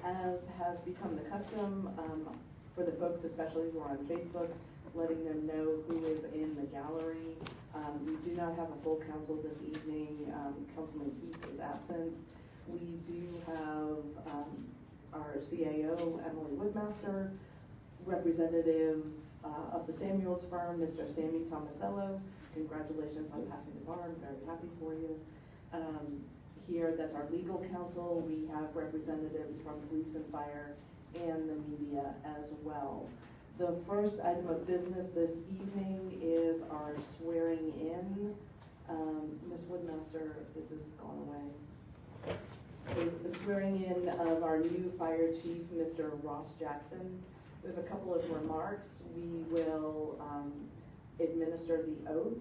As has become the custom, for the folks especially who are on Facebook, letting them know who is in the gallery. We do not have a full council this evening. Councilman Heath is absent. We do have our CAO, Emily Woodmaster, representative of the Samuels firm, Mr. Sammy Tomasello. Congratulations on passing the bar, I'm very happy for you. Here, that's our legal counsel. We have representatives from police and fire and the media as well. The first item of business this evening is our swearing in. Ms. Woodmaster, this has gone away. Is the swearing in of our new fire chief, Mr. Ross Jackson. We have a couple of remarks. We will administer the oath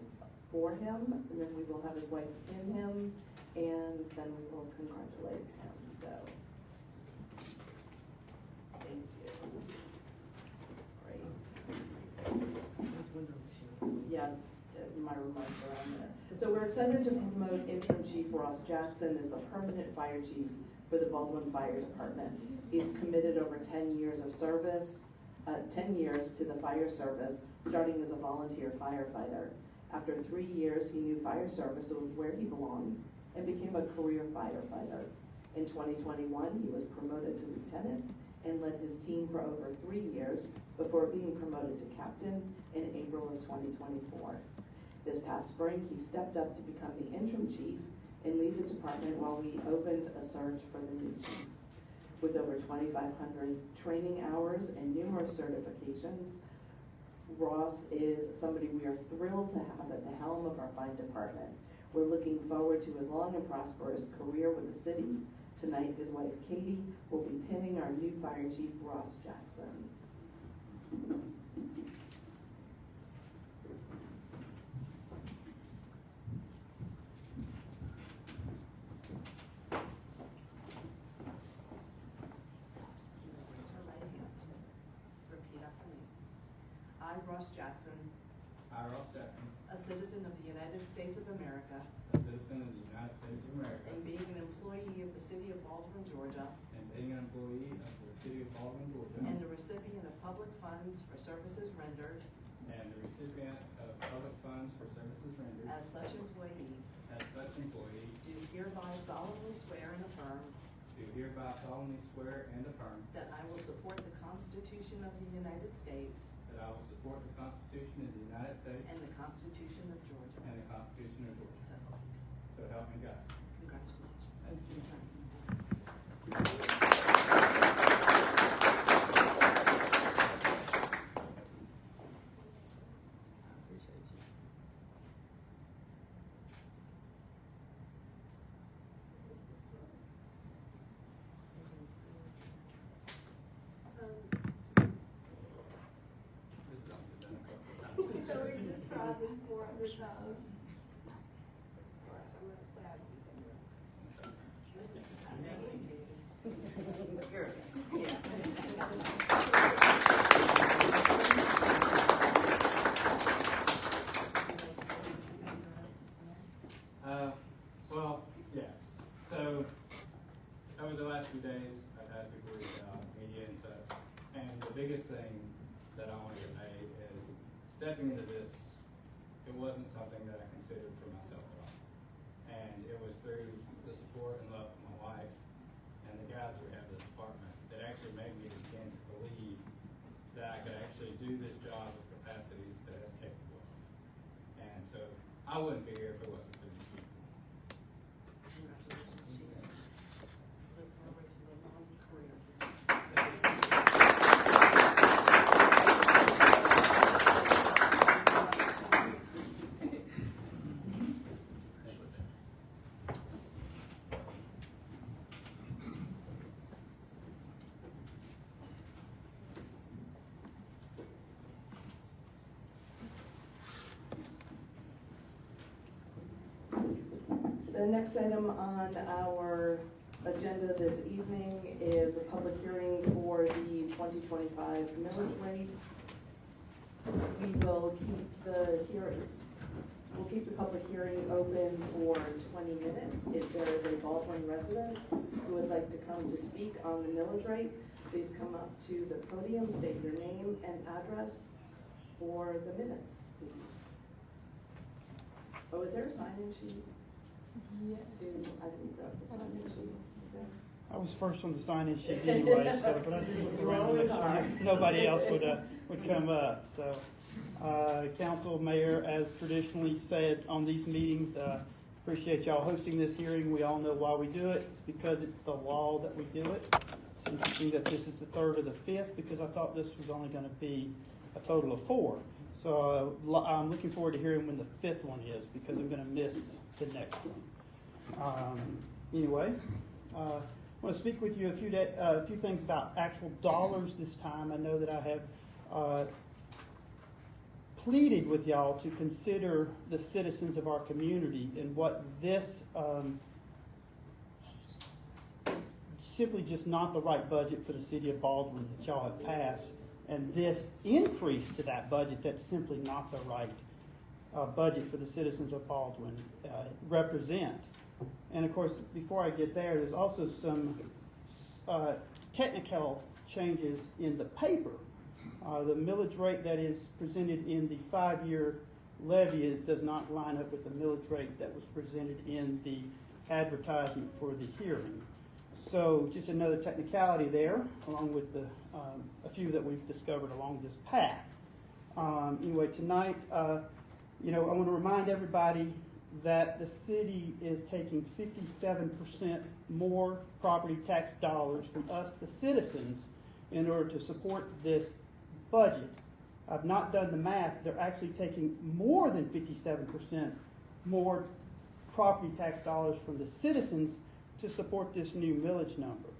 for him, and then we will have his wife pin him, and then we will congratulate him. So, thank you. Great. Yeah, my remarks are on there. So we're excited to promote interim chief Ross Jackson as the permanent fire chief for the Baldwin Fire Department. He's committed over 10 years of service, 10 years to the fire service, starting as a volunteer firefighter. After 3 years, he knew fire service was where he belonged and became a career firefighter. In 2021, he was promoted to lieutenant and led his team for over 3 years before being promoted to captain in April of 2024. This past spring, he stepped up to become the interim chief and lead the department while we opened a search for the new chief. With over 2,500 training hours and numerous certifications, Ross is somebody we are thrilled to have at the helm of our fine department. We're looking forward to his long and prosperous career with the city. Tonight, his wife Katie will be pinning our new fire chief, Ross Jackson. Repeat after me. I, Ross Jackson, I, Ross Jackson, a citizen of the United States of America, a citizen of the United States of America, and being an employee of the city of Baldwin, Georgia, and being an employee of the city of Baldwin, Georgia, and the recipient of public funds for services rendered, and the recipient of public funds for services rendered, as such employee, do hereby solemnly swear and affirm do hereby solemnly swear and affirm that I will support the Constitution of the United States that I will support the Constitution of the United States and the Constitution of Georgia. and the Constitution of Georgia. So, So help me God. congratulations. Thank you. I appreciate you. This is only been a couple of times. So we just tried this 400 times. Well, yes. So, over the last few days, I've had people reach out, media and such, and the biggest thing that I want to convey is stepping into this, it wasn't something that I considered for myself at all. And it was through the support and love of my wife and the guys that we have in this department that actually made me begin to believe that I could actually do this job with capacities that I was capable of. And so, I wouldn't be here if it wasn't for these people. Congratulations, Chief. Look forward to a long career. The next item on our agenda this evening is a public hearing for the 2025 millage rate. We will keep the hearing, We'll keep the public hearing open for 20 minutes. If there is a Baldwin resident who would like to come to speak on the millage rate, please come up to the podium, state your name and address for the minutes, please. Oh, is there a sign-in sheet? Yes. I didn't grab the sign-in sheet. Is there? I was first on the sign-in sheet anyway, so, but I did look You around to always make are. sure nobody else would come up, so. Council, Mayor, as traditionally said on these meetings, appreciate y'all hosting this hearing. We all know why we do it. It's because it's the law that we do it. It's interesting that this is the third or the fifth, because I thought this was only gonna be a total of 4. So I'm looking forward to hearing when the 5th one is, because I'm gonna miss the next one. Anyway, I want to speak with you a few things about actual dollars this time. I know that I have pleaded with y'all to consider the citizens of our community and what this simply just not the right budget for the city of Baldwin that y'all have passed, and this increase to that budget that's simply not the right budget for the citizens of Baldwin represent. And of course, before I get there, there's also some technical changes in the paper. The millage rate that is presented in the 5-year levy does not line up with the millage rate that was presented in the advertisement for the hearing. So just another technicality there, along with the, a few that we've discovered along this path. Anyway, tonight, I want to remind everybody that the city is taking 57% more property tax dollars from us, the citizens, in order to support this budget. I've not done the math. They're actually taking more than 57% more property tax dollars from the citizens to support this new millage number.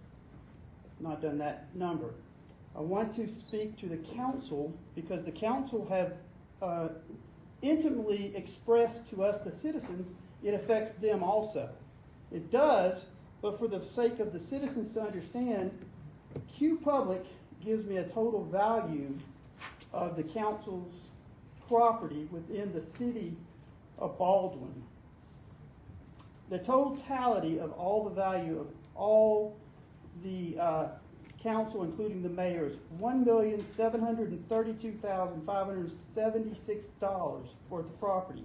Not done that number. I want to speak to the council because the council have intimately expressed to us, the citizens, it affects them also. It does, but for the sake of the citizens to understand, Q Public gives me a total value of the council's property within the city of Baldwin. The totality of all the value of all the council, including the mayor, is $1,732,576 worth of property.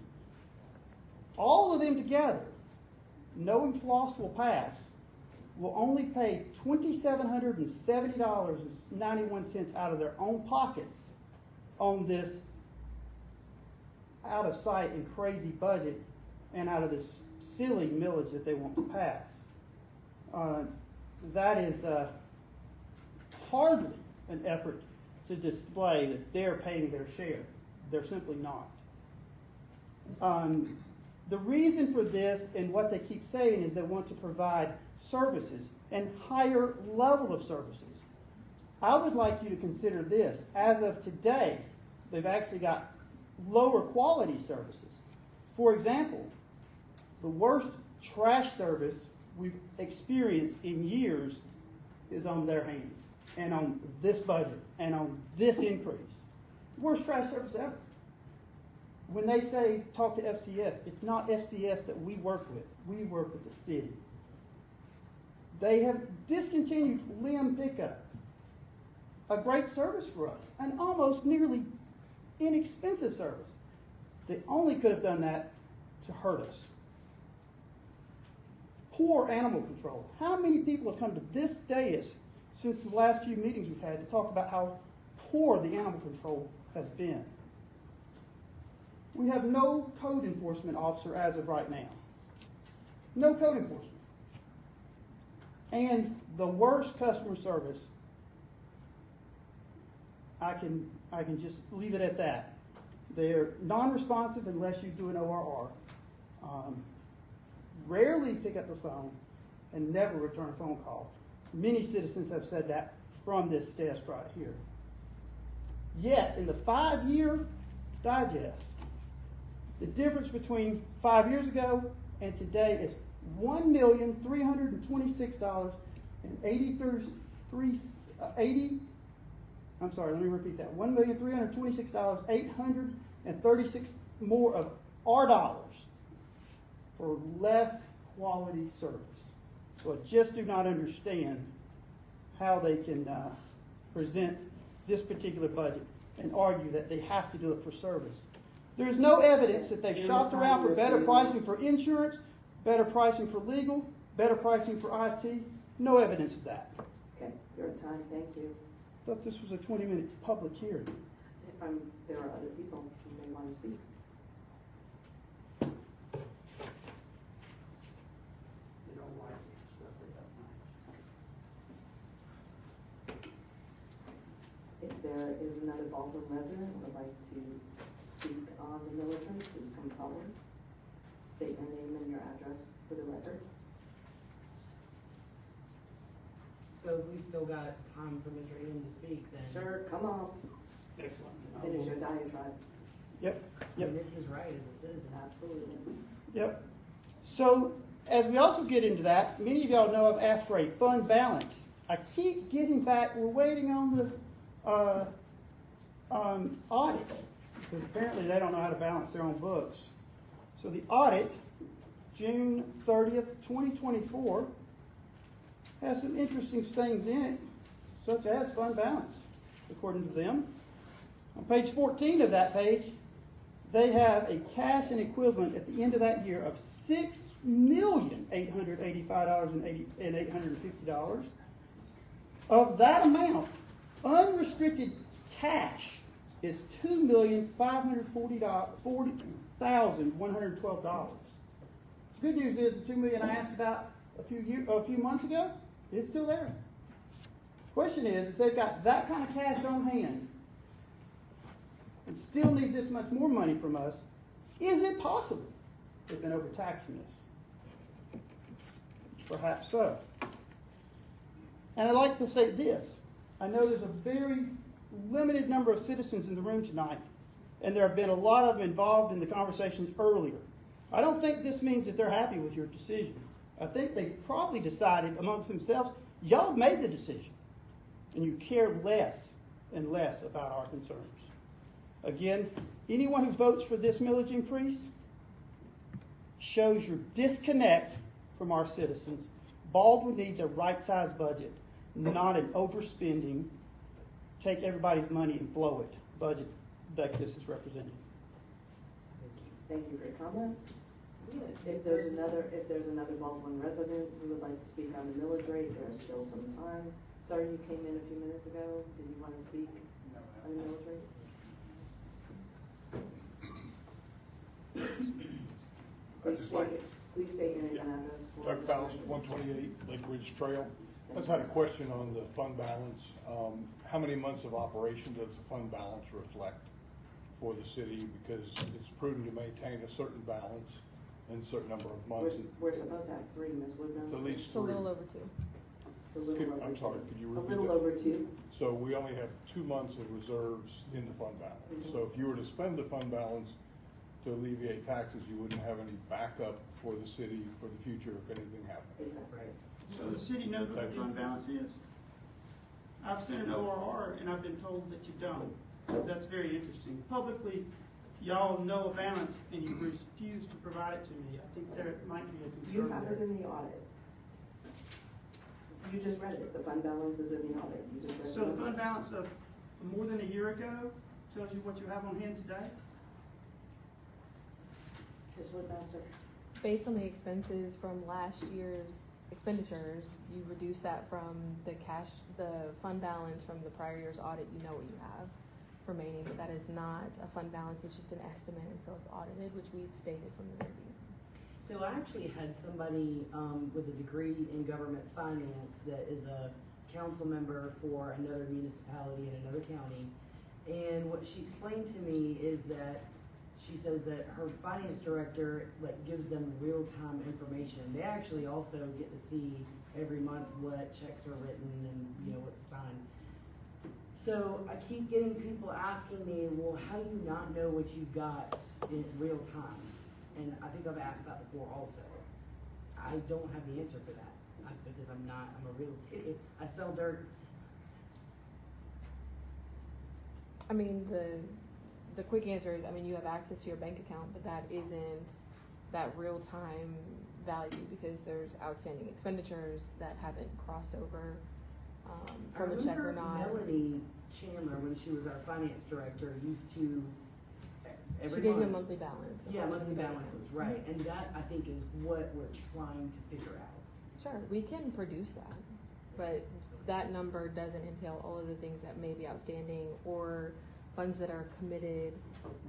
All of them together, knowing floss will pass, will only pay $2,770.91 out of their own pockets on this out of sight and crazy budget and out of this silly millage that they want to pass. That is hardly an effort to display that they're paying their share. They're simply not. The reason for this and what they keep saying is they want to provide services and higher level of services. I would like you to consider this. As of today, they've actually got lower quality services. For example, the worst trash service we've experienced in years is on their hands and on this budget and on this increase. Worst trash service ever. When they say talk to FCS, it's not FCS that we work with. We work with the city. They have discontinued limb pickup, a great service for us, an almost nearly inexpensive service. They only could have done that to hurt us. Poor animal control. How many people have come to this dais since the last few meetings we've had to talk about how poor the animal control has been? We have no code enforcement officer as of right now. No code enforcement. And the worst customer service, I can just leave it at that. They're non-responsive unless you do an ORR. Rarely pick up the phone and never return a phone call. Many citizens have said that from this desk right here. Yet, in the 5-year digest, the difference between 5 years ago and today is $1,326,836. I'm sorry, let me repeat that. $1,326,836 more of our dollars for less quality service. So I just do not understand how they can present this particular budget and argue that they have to do it for service. There's no evidence that they've shopped around for better pricing for insurance, better pricing for legal, better pricing for IT. No evidence of that. Okay, you're at time, thank you. Thought this was a 20-minute public hearing. There are other people who may want to speak. They don't like stuff they don't like. If there is another Baldwin resident who would like to speak on the military, please come forward. State your name and your address for the record. So if we've still got time for Mr. Ian to speak, then. Sure, come on, Excellent. finish your diatribe. Yep, I yep. mean, it's his right as a citizen. Absolutely. Yep. So, as we also get into that, many of y'all know I've asked for a fund balance. I keep getting back, we're waiting on the audit, because apparently they don't know how to balance their own books. So the audit, June 30th, 2024, has some interesting things in it, such as fund balance, according to them. On page 14 of that page, they have a cash and equivalent at the end of that year of $6,885,850. Of that amount, unrestricted cash is $2,540,112. Good news is the $2 million I asked about a few months ago, it's still there. Question is, if they've got that kind of cash on hand and still need this much more money from us, is it possible they've been overtaxing us? Perhaps so. And I'd like to say this. I know there's a very limited number of citizens in the room tonight, and there have been a lot of them involved in the conversations earlier. I don't think this means that they're happy with your decision. I think they probably decided amongst themselves, y'all have made the decision, and you care less and less about our concerns. Again, anyone who votes for this millage increase shows your disconnect from our citizens. Baldwin needs a right-sized budget, not an overspending, take everybody's money and blow it budget like this is represented. Thank you for your comments. If there's another Baldwin resident who would like to speak on the millage rate, there is still some time. Sorry, you came in a few minutes ago. Did you want to speak on the millage rate? Please state your name and address. Doug Faust, 128 Lake Ridge Trail. I just had a question on the fund balance. How many months of operation does the fund balance reflect for the city? Because it's prudent to maintain a certain balance in a certain number of months. We're supposed to have 3, Ms. Woodman. It's at least It's a 3. little over 2. It's a little over I'm sorry, 2. could you A repeat little that? over 2. So we only have 2 months of reserves in the fund balance. Mhm. So if you were to spend the fund balance to alleviate taxes, you wouldn't have any backup for the city for the future if anything happened. Exactly. So the city knows what the fund balance is. I've sent an ORR and I've been told that you don't. That's very interesting. Publicly, y'all know a balance and you refuse to provide it to me. I think there might be a You concern have it there. in the audit. You just read it. The fund balance is in the audit. You just read it. So the fund balance of more than a year ago tells you what you have on hand today? Ms. Woodmaster. Based on the expenses from last year's expenditures, you reduce that from the fund balance from the prior year's audit, you know what you have remaining, but that is not a fund balance, it's just an estimate until it's audited, which we've stated from the very beginning. So I actually had somebody with a degree in government finance that is a council member for another municipality in another county. And what she explained to me is that she says that her finance director gives them real-time information. They actually also get to see every month what checks are written and what's signed. So I keep getting people asking me, well, how do you not know what you've got in real time? And I think I've asked that before also. I don't have the answer for that because I'm a real estate, I sell dirt. I mean, the quick answer is, I mean, you have access to your bank account, but that isn't that real-time value because there's outstanding expenditures that haven't crossed over, from a check or not. I remember Melanie Chandler, when she was our finance director, used to, every She gave you a month- monthly balance. Yeah, That was monthly the bank balances, account. right, and that, I think, is what we're trying to figure out. Sure, we can produce that, but that number doesn't entail all of the things that may be outstanding or funds that are committed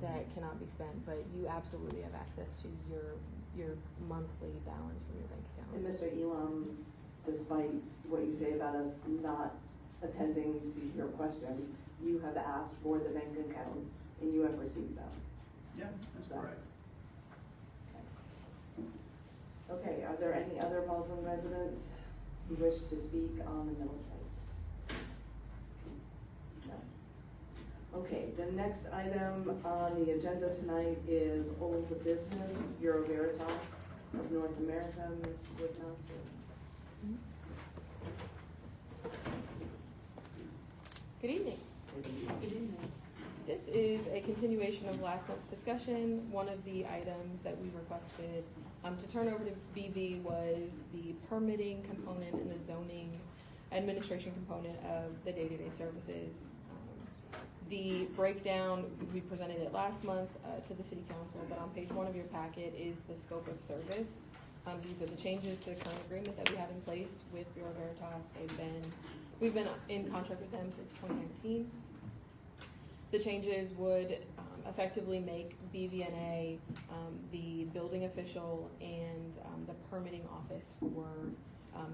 that cannot be spent, but you absolutely have access to your monthly balance from your bank And account. Mr. Elam, despite what you say about us not attending to your questions, you have asked for the bank accounts and you have received them. Yeah, that's correct. Okay, are there any other Baldwin residents who wish to speak on the millage rate? No. Okay, the next item on the agenda tonight is old business, Bureau Veritas of North America, Ms. Woodmaster. Good evening. This is a continuation of last month's discussion. One of the items that we requested to turn over to BV was the permitting component and the zoning administration component of the day-to-day services. The breakdown, we presented it last month to the city council, but on page 1 of your packet is the scope of service. These are the changes to the current agreement that we have in place with Bureau Veritas. We've been in contract with them since 2019. The changes would effectively make BVNA the building official and the permitting office for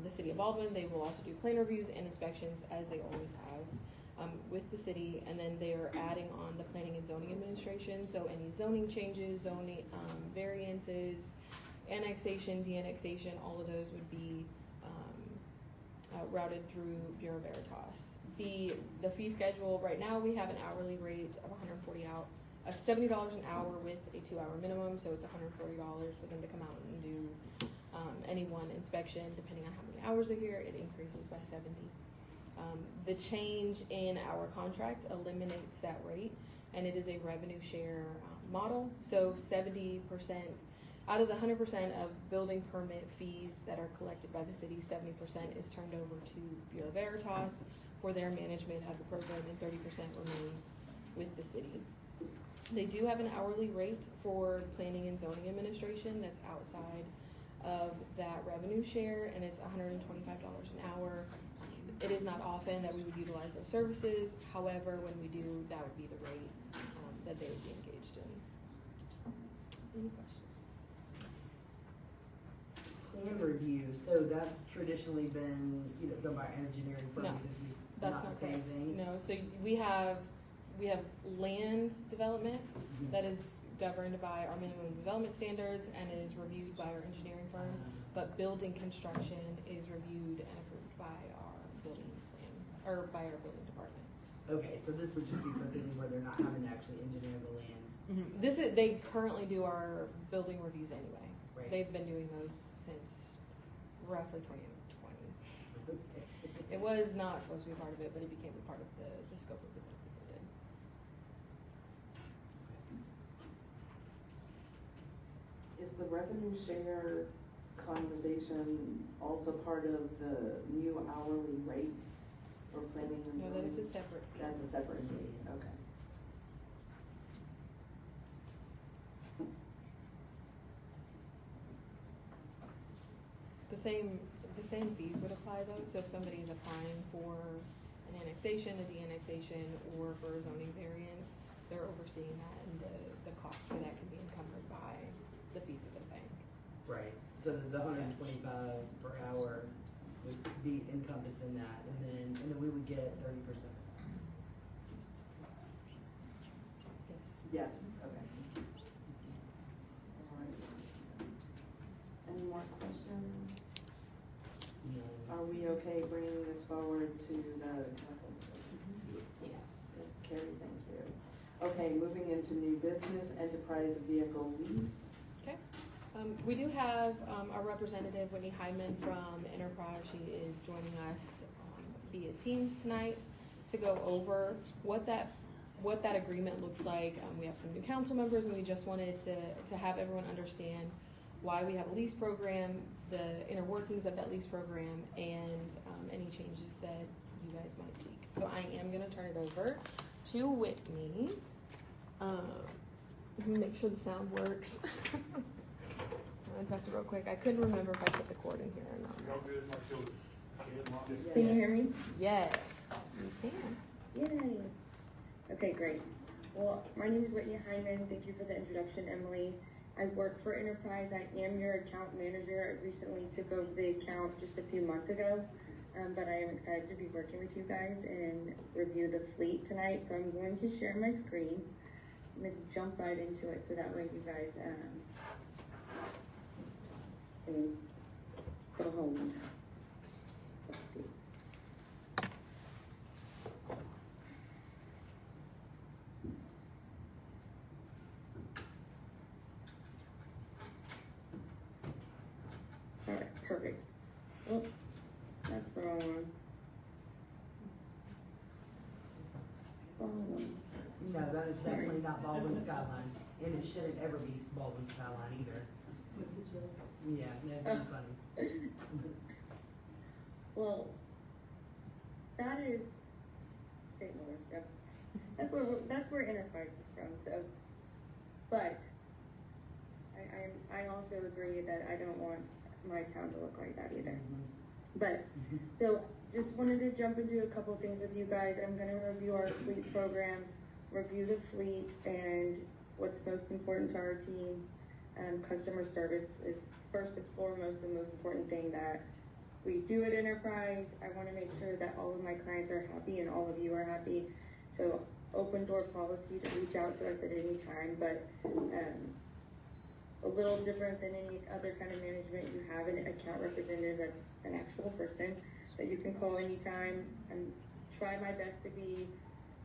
the city of Baldwin. They will also do plan reviews and inspections as they always have with the city. And then they're adding on the planning and zoning administration. So any zoning changes, zoning variances, annexation, de-annexation, all of those would be routed through Bureau Veritas. The fee schedule, right now we have an hourly rate of $70 an hour with a 2-hour minimum, so it's $140 for them to come out and do any one inspection. Depending on how many hours they're here, it increases by 70. The change in our contract eliminates that rate, and it is a revenue share model. So 70%, out of the 100% of building permit fees that are collected by the city, 70% is turned over to Bureau Veritas for their management of the program, and 30% remains with the city. They do have an hourly rate for planning and zoning administration that's outside of that revenue share, and it's $125 an hour. It is not often that we would utilize those services. However, when we do, that would be the rate that they would be engaged in. Any questions? Plan review, so that's traditionally been, done by our engineering firm No, because we, That's not not the same correct. thing? No, so we have land development that is governed by our minimum development standards and is reviewed by our engineering firm, but building construction is reviewed and approved by our building plan, or by our building department. Okay, so this would just be for things where they're not having to actually engineer the land. They currently do our building reviews anyway. Right. They've been doing those since roughly 2020. It was not supposed to be part of it, but it became a part of the scope of the work that they did. Is the revenue share conversation also part of the new hourly rate for planning and No, zoning? that is a separate fee. That's a separate fee, okay. The same fees would apply though, so if somebody's applying for an annexation, a de-annexation, or for a zoning variance, they're overseeing that, and the cost for that can be encumbered by the fees of the bank. Right, so the 125 per hour would be encompassed in that, and then we would get 30%. Yes. Yes, okay. All right. Any more questions? No. Are we okay bringing this forward to the council? Yes, yes, Carrie, thank you. Okay, moving into new business, enterprise vehicle lease. Okay. We do have our representative, Whitney Hyman from Enterprise. She is joining us via Teams tonight to go over what that what that agreement looks like. We have some new council members, and we just wanted to have everyone understand why we have a lease program, the inner workings of that lease program, and any changes that you guys might seek. So I am gonna turn it over to Whitney. Make sure the sound works. I'm gonna test it real quick. I couldn't remember if I put the cord in here or not. Can you hear me? Yes, we can. Yay. Okay, great. Well, my name is Whitney Hyman. Thank you for the introduction, Emily. I work for Enterprise. I am your account manager. I recently took over the account just a few months ago, but I am excited to be working with you guys and review the fleet tonight. So I'm going to share my screen. I'm going to jump right into it so that way you guys can go home. Let's see. All right, perfect. Oh, that's the wrong one. No, that is definitely not Baldwin Skyline, and it shouldn't ever be Baldwin Skyline either. Yeah, that'd be funny. Well, that is St. Louis. Yep. That's where Enterprise is from. So, but I also agree that I don't want my town to look like that either. But so just wanted to jump into a couple of things with you guys. I'm going to review our fleet program, review the fleet, and what's most important to our team. Customer service is first and foremost the most important thing that we do at Enterprise. I want to make sure that all of my clients are happy and all of you are happy. So open door policy to reach out to us at any time, but a little different than any other kind of management. You have an account representative that's an actual person that you can call anytime, and try my best to be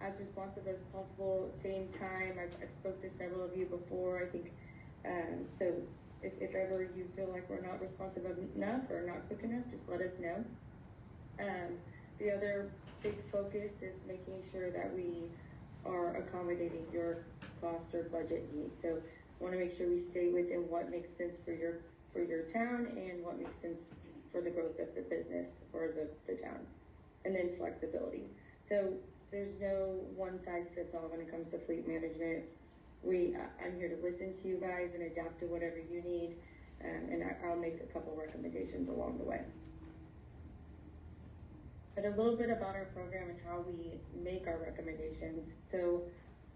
as responsive as possible. Same time, I've spoke to several of you before. I think so. If ever you feel like we're not responsive enough or not quick enough, just let us know. The other big focus is making sure that we are accommodating your cost or budget needs. So want to make sure we stay within what makes sense for your town and what makes sense for the growth of the business or the town. And then flexibility. So there's no one size fits all when it comes to fleet management. I'm here to listen to you guys and adapt to whatever you need, and I'll make a couple recommendations along the way. But a little bit about our program and how we make our recommendations. So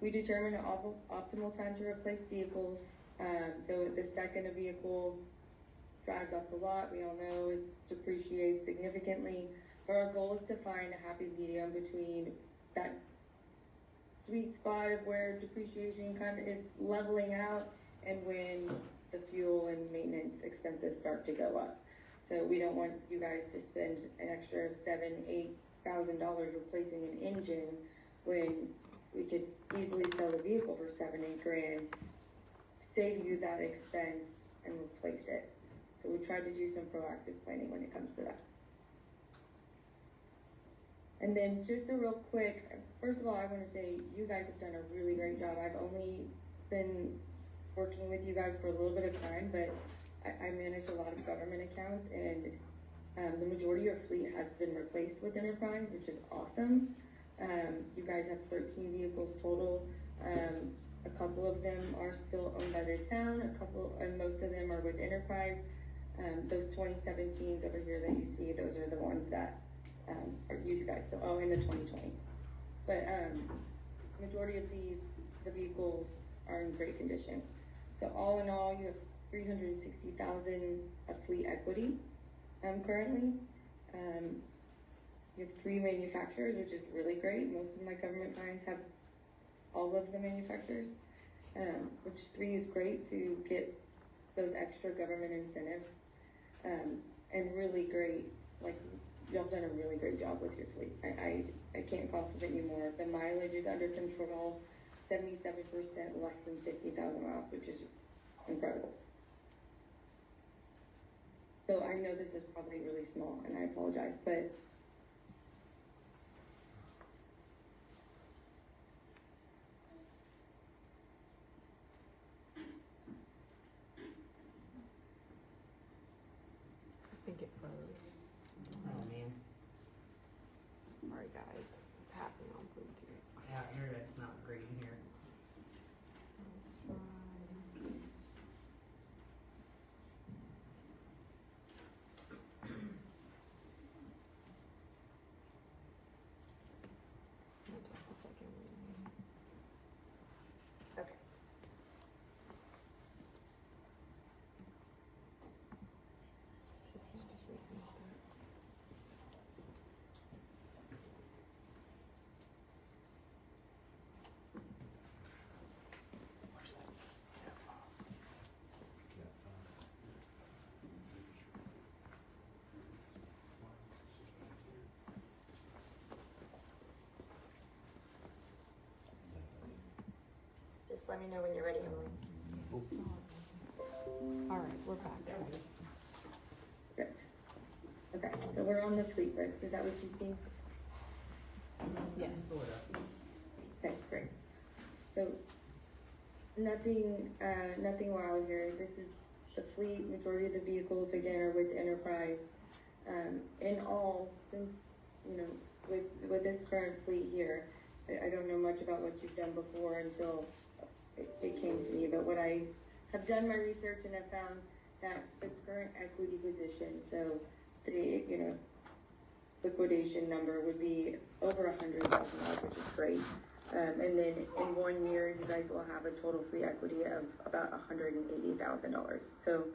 we determine an optimal time to replace vehicles. So the second a vehicle drives off the lot, we all know it depreciates significantly. But our goal is to find a happy medium between that sweet spot of where depreciation kind of is leveling out and when the fuel and maintenance expenses start to go up. So we don't want you guys to spend an extra $7,000-8,000 replacing an engine when we could easily sell a vehicle for $7-8 grand, save you that expense, and replace it. So we try to do some proactive planning when it comes to that. And then just a real quick, first of all, I want to say you guys have done a really great job. I've only been working with you guys for a little bit of time, but I manage a lot of government accounts, and the majority of fleet has been replaced with Enterprise, which is awesome. You guys have 13 vehicles total. A couple of them are still owned by the town, and most of them are with Enterprise. Those 2017s over here that you see, those are the ones that you guys still own in the 2020. But majority of the vehicles are in great condition. So all in all, you have $360,000 of fleet equity currently. You have 3 manufacturers, which is really great. Most of my government clients have all of the manufacturers, which 3 is great to get those extra government incentives. And really great, like, y'all done a really great job with your fleet. I can't compliment you more. The mileage is under control, 77% less than 50,000 miles, which is incredible. So I know this is probably really small, and I apologize, but internet's not great in here. Just a second. Okay. Just let me know when you're ready, Emily. All right, we're back. Good. Okay, so we're on the fleet list, is that what you see? Yes. Sort of. Okay, great. So, nothing, nothing wild here. This is the fleet, majority of the vehicles, again, are with Enterprise. In all, since, you know, with this current fleet here, I don't know much about what you've done before until it came to me, but what I have done my research and have found that the current equity position, so the, you know, liquidation number would be over $100,000, which is great. And then in 1 year, you guys will have a total free equity of about $180,000. So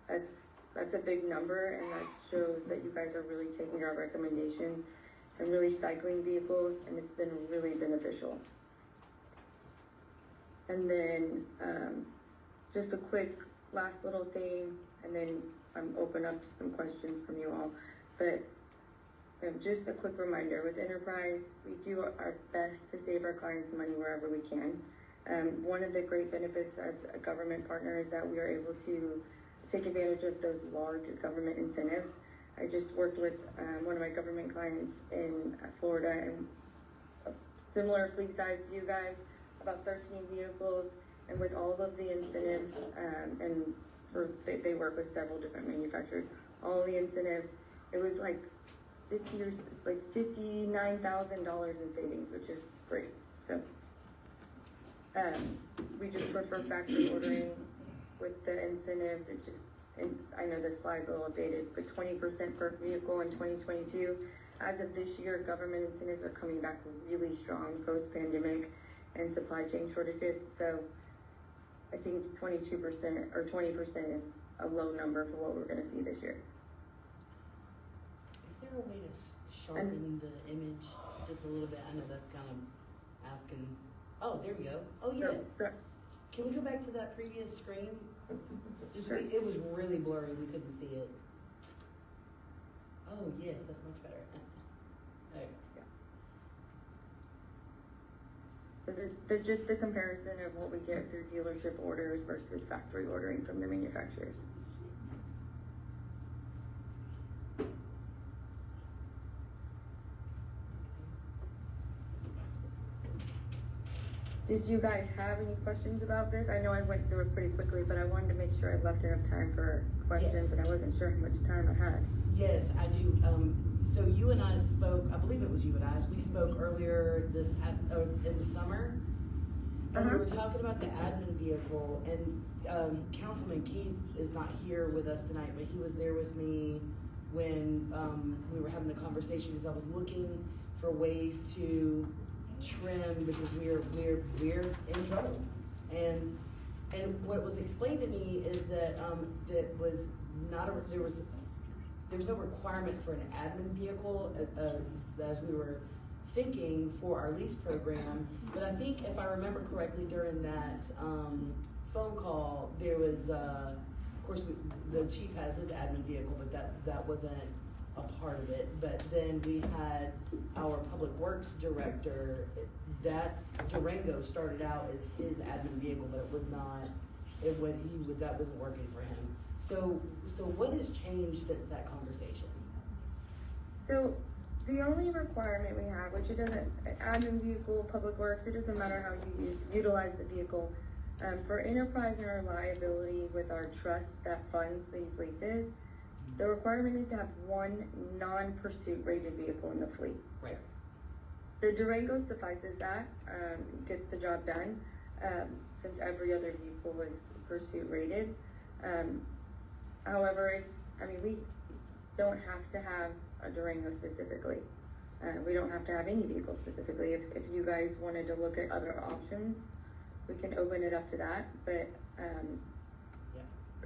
that's a big number, and that shows that you guys are really taking our recommendation and really cycling vehicles, and it's been really beneficial. And then just a quick last little thing, and then I'm open up to some questions from you all. But just a quick reminder, with Enterprise, we do our best to save our clients money wherever we can. One of the great benefits as a government partner is that we are able to take advantage of those large government incentives. I just worked with one of my government clients in Florida, and a similar fleet size to you guys, about 13 vehicles, and with all of the incentives, and they work with several different manufacturers, all the incentives, it was like $59,000 in savings, which is great. So we just prefer factory ordering with the incentives. It just, and I know the slide's a little updated, but 20% per vehicle in 2022. As of this year, government incentives are coming back really strong post-pandemic and supply chain shortages. So I think 22% or 20% is a low number for what we're going to see this year. Is there a way to sharpen the image just a little bit? I know that's kind of asking. Oh, there we go. Oh, yes. So, Can we go back to that previous screen? Just it was really blurry. We couldn't see it. Oh, yes, that's much better. Okay. so just the comparison of what we get through dealership orders versus factory ordering from the manufacturers. Did you guys have any questions about this? I know I went through it pretty quickly, but I wanted to make sure I left enough time for questions, Yes. and I wasn't sure how much time I had. Yes, I do. So you and I spoke, I believe it was you and I, we spoke earlier this past, in the summer. And we were talking about the admin vehicle, and Councilman Keith is not here with us tonight, but he was there with me when we were having the conversation, because I was looking for ways to trim, because we're in trouble. And what was explained to me is that that was not there was no requirement for an admin vehicle as we were thinking for our lease program. But I think if I remember correctly, during that phone call, there was of course the chief has his admin vehicle, but that wasn't a part of it. But then we had our public works director, that Durango started out as his admin vehicle, but it was not, that wasn't working for him. So what has changed since that conversation? So the only requirement we have, which it doesn't, admin vehicle, public works, it doesn't matter how you utilize the vehicle. For enterprise and our liability with our trust that funds these leases, the requirement is to have one non-pursuit rated vehicle in the fleet. Right. The Durango suffices that, gets the job done, since every other vehicle is pursuit rated. However, we don't have to have a Durango specifically. We don't have to have any vehicle specifically. If you guys wanted to look at other options, we can open it up to that, but,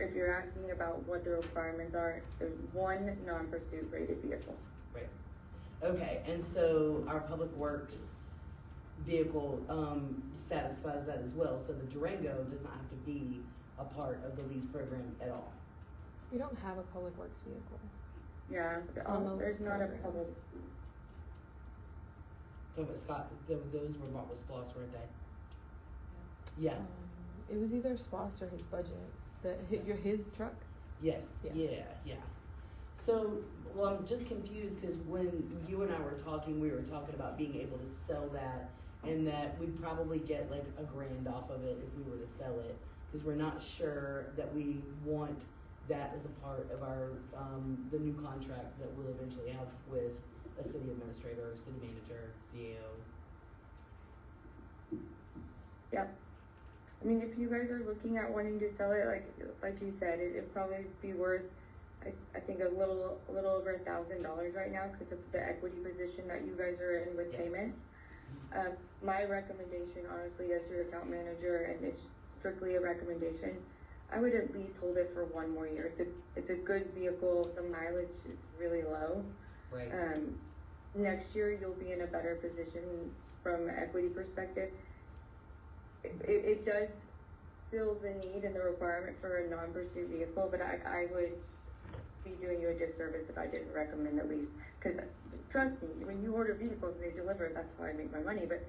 if you're asking about what the requirements are, there's one non-pursuit rated vehicle. Right. Okay, and so our public works vehicle, satisfies that as well, so the Durango does not have to be a part of the lease program at all. We don't have a public works vehicle. Yeah, there's not a public, So, but Scott, those were bought with SPOS, weren't they? Yeah, It was either SPOS or his budget, his truck. yes, Yeah. yeah. So, well, I'm just confused, cause when you and I were talking, we were talking about being able to sell that, and that we'd probably get like $1,000 off of it if we were to sell it, cause we're not sure that we want that as a part of our, the new contract that we'll eventually have with a city administrator, city manager, CEO. Yep. I mean, if you guys are looking at wanting to sell it, like you said, it'd probably be worth, I think a little over $1,000 right now because of the equity position that you guys are in with Yes. payments. My recommendation, honestly, as your account manager, and it's strictly a recommendation, I would at least hold it for one more year. It's a good vehicle. The mileage is really low. Right. Next year you'll be in a better position from an equity perspective. It does fill the need and the requirement for a non-pursuit vehicle, but I would be doing you a disservice if I didn't recommend at least, because trust me, when you order vehicles and they deliver, that's how I make my money, but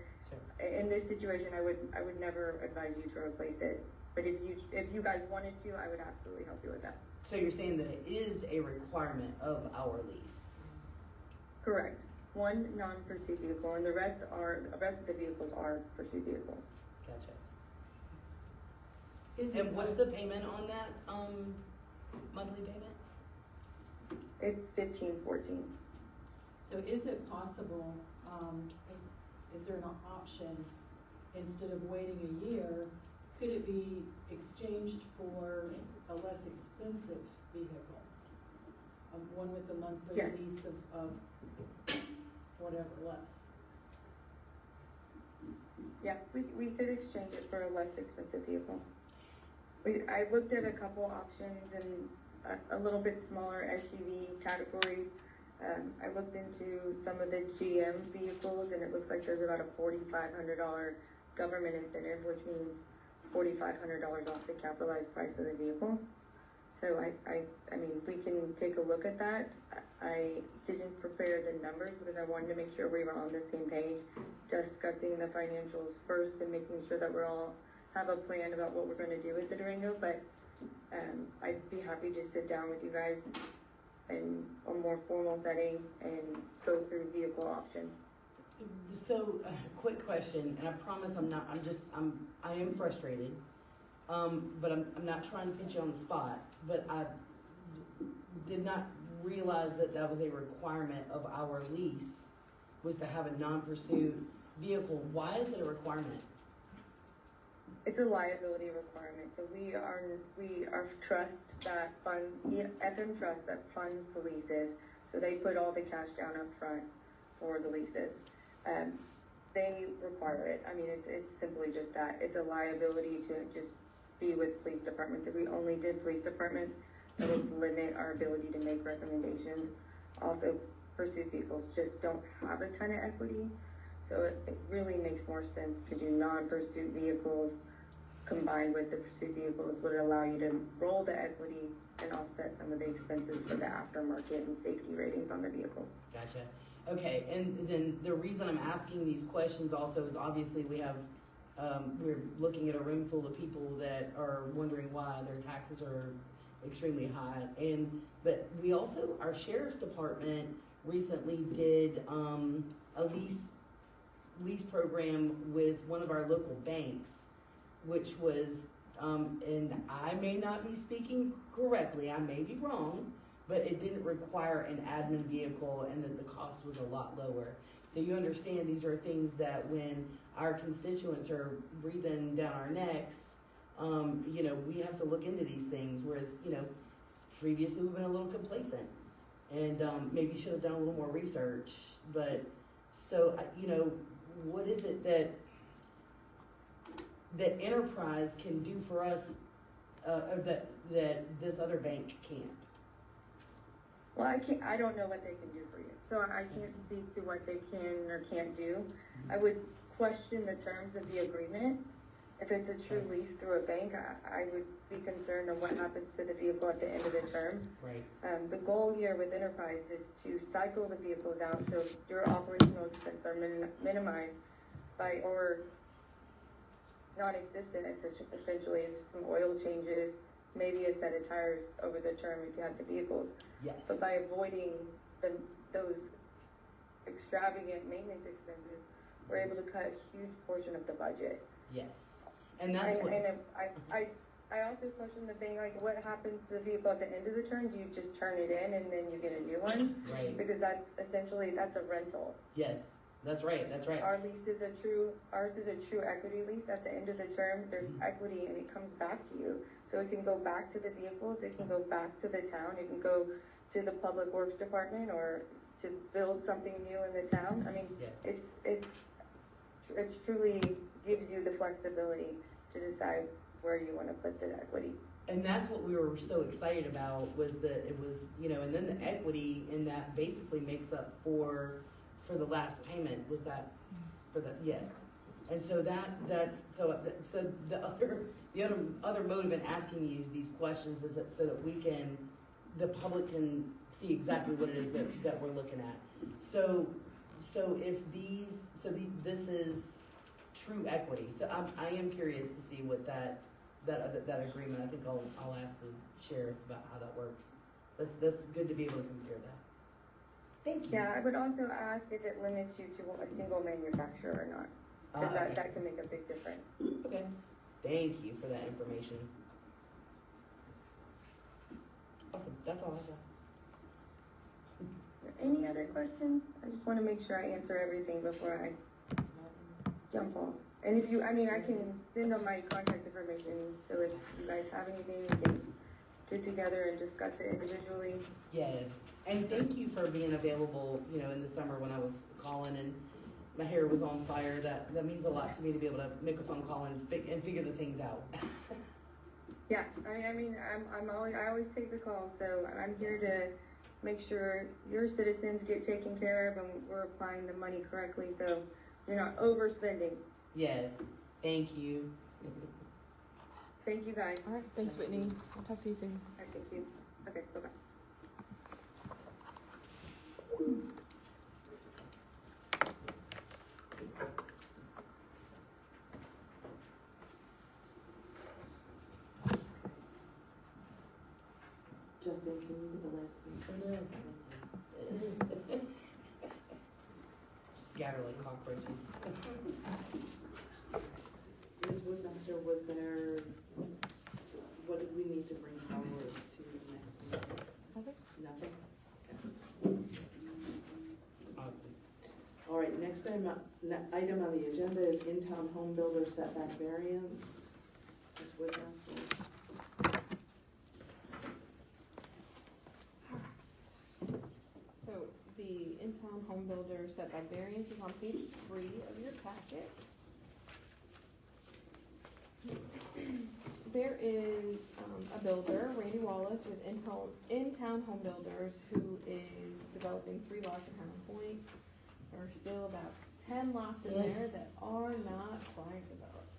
in this situation, I would never advise you to replace it. But if you guys wanted to, I would absolutely help you with that. So you're saying that it is a requirement of our lease? Correct. One non-pursuit vehicle, and the rest of the vehicles are pursuit vehicles. Gotcha. Is it And what's the payment on that, monthly payment? It's 15-14. So is it possible, is there an option, instead of waiting a year, could it be exchanged for a less expensive vehicle? One with a monthly Yes. lease of whatever less? Yeah, we could exchange it for a less expensive vehicle. I looked at a couple options and a little bit smaller SUV categories. I looked into some of the GM vehicles, and it looks like there's about a $4,500 government incentive, which means $4,500 off the capitalized price of the vehicle. So I mean, we can take a look at that. I didn't prepare the numbers because I wanted to make sure we were on the same page, discussing the financials first and making sure that we all have a plan about what we're going to do with the Durango. But I'd be happy to sit down with you guys in a more formal setting and go through vehicle options. So, quick question, and I promise I am frustrated, but I'm not trying to put you on the spot, but I did not realize that that was a requirement of our lease, was to have a non-pursuit vehicle. Why is it a requirement? It's a liability requirement. So we are trust that fund, FM Trust that funds the leases. So they put all the cash down up front for the leases. They require it. I mean, it's simply just that. It's a liability to just be with police departments. If we only did police departments, it would limit our ability to make recommendations. Also, pursuit vehicles just don't have a ton of equity. So it really makes more sense to do non-pursuit vehicles combined with the pursuit vehicles would allow you to roll the equity and offset some of the expenses for the aftermarket and safety ratings on the vehicles. Gotcha. Okay, and then the reason I'm asking these questions also is obviously we have, we're looking at a room full of people that are wondering why their taxes are extremely high. But we also, our sheriff's department recently did, a lease program with one of our local banks, which was, and I may not be speaking correctly, I may be wrong, but it didn't require an admin vehicle and that the cost was a lot lower. So you understand these are things that when our constituents are breathing down our necks, you know, we have to look into these things, whereas, you know, previously we've been a little complacent and maybe should have done a little more research. But so, you know, what is it that Enterprise can do for us that this other bank can't? Well, I don't know what they can do for you, so I can't speak to what they can or can't do. I would question the terms of the agreement. If it's a true lease through a bank, I would be concerned on what happens to the vehicle at the end of the term. Right. The goal here with Enterprise is to cycle the vehicles out so your operational expenses are minimized by, or non-existent, essentially. It's just some oil changes, maybe a set of tires over the term if you have the vehicles. Yes. But by avoiding those extravagant maintenance expenses, we're able to cut a huge portion of the budget. Yes. And that's what. I also question the thing, like, what happens to the vehicle at the end of the term? Do you just turn it in and then you get a new one? Right. Because that's a rental. Yes. That's right. That's right. Ours is a true equity lease. At the end of the term, there's equity and it comes back to you. So it can go back to the vehicles, it can go back to the town, it can go to the public works department or to build something new in the town. I mean, Yes. it's truly gives you the flexibility to decide where you want to put the equity. And that's what we were so excited about, was that it was, you know, and then the equity in that basically makes up for the last payment, was that, for the, yes. And so so the other motive in asking you these questions is that so that the public can see exactly what it is that we're looking at. So if this is true equity, so I am curious to see what that agreement, I think I'll ask the sheriff about how that works. That's good to be able to compare that. Thank you. Yeah, I would also ask if it limits you to a single manufacturer or not. Because Okay. that can make a big difference. Okay, thank you for that information. Awesome, that's all I've got. Any other questions? I just want to make sure I answer everything before I jump off. And if you, I can send on my contact information, so if you guys have anything, you can get together and discuss it individually. Yes, and thank you for being available, you know, in the summer when I was calling and my hair was on fire. That means a lot to me to be able to make a phone call and figure the things out. Yeah, I always take the call, so I'm here to make sure your citizens get taken care of and we're applying the money correctly, so you're not overspending. Yes, thank you. Thank you, guys. All right, thanks, Whitney. I'll talk to you soon. All right, thank you. Okay, bye-bye. Justin, can you do the last page? Scatter like cockroaches. Ms. Woodmaster, was there, what did we need to bring forward to the next meeting? Nothing. Nothing? Awesome. All right, next item on the agenda is in-town home builder setback variance. Ms. Woodmaster. So the in-town home builder setback variance is on page 3 of your packet. There is a builder, Randy Wallace, with in-town home builders, who is developing 3 lots in Highland Point. There are still about 10 lots in there that are not quite developed.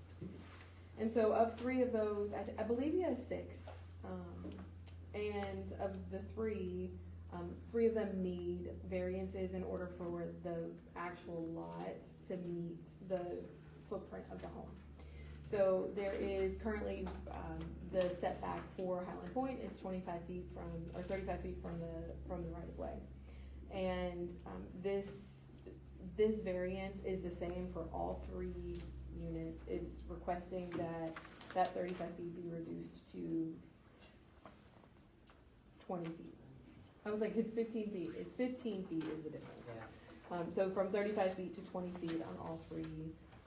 And so of 3 of those, I believe he has 6. And of the 3, 3 of them need variances in order for the actual lot to meet the footprint of the home. So there is currently, the setback for Highland Point is 25 feet or 35 feet from the right of way. And, this variance is the same for all 3 units. It's requesting that 35 feet be reduced to 20 feet. I was like, it's 15 feet. It's 15 feet is the difference. So from 35 feet to 20 feet on all 3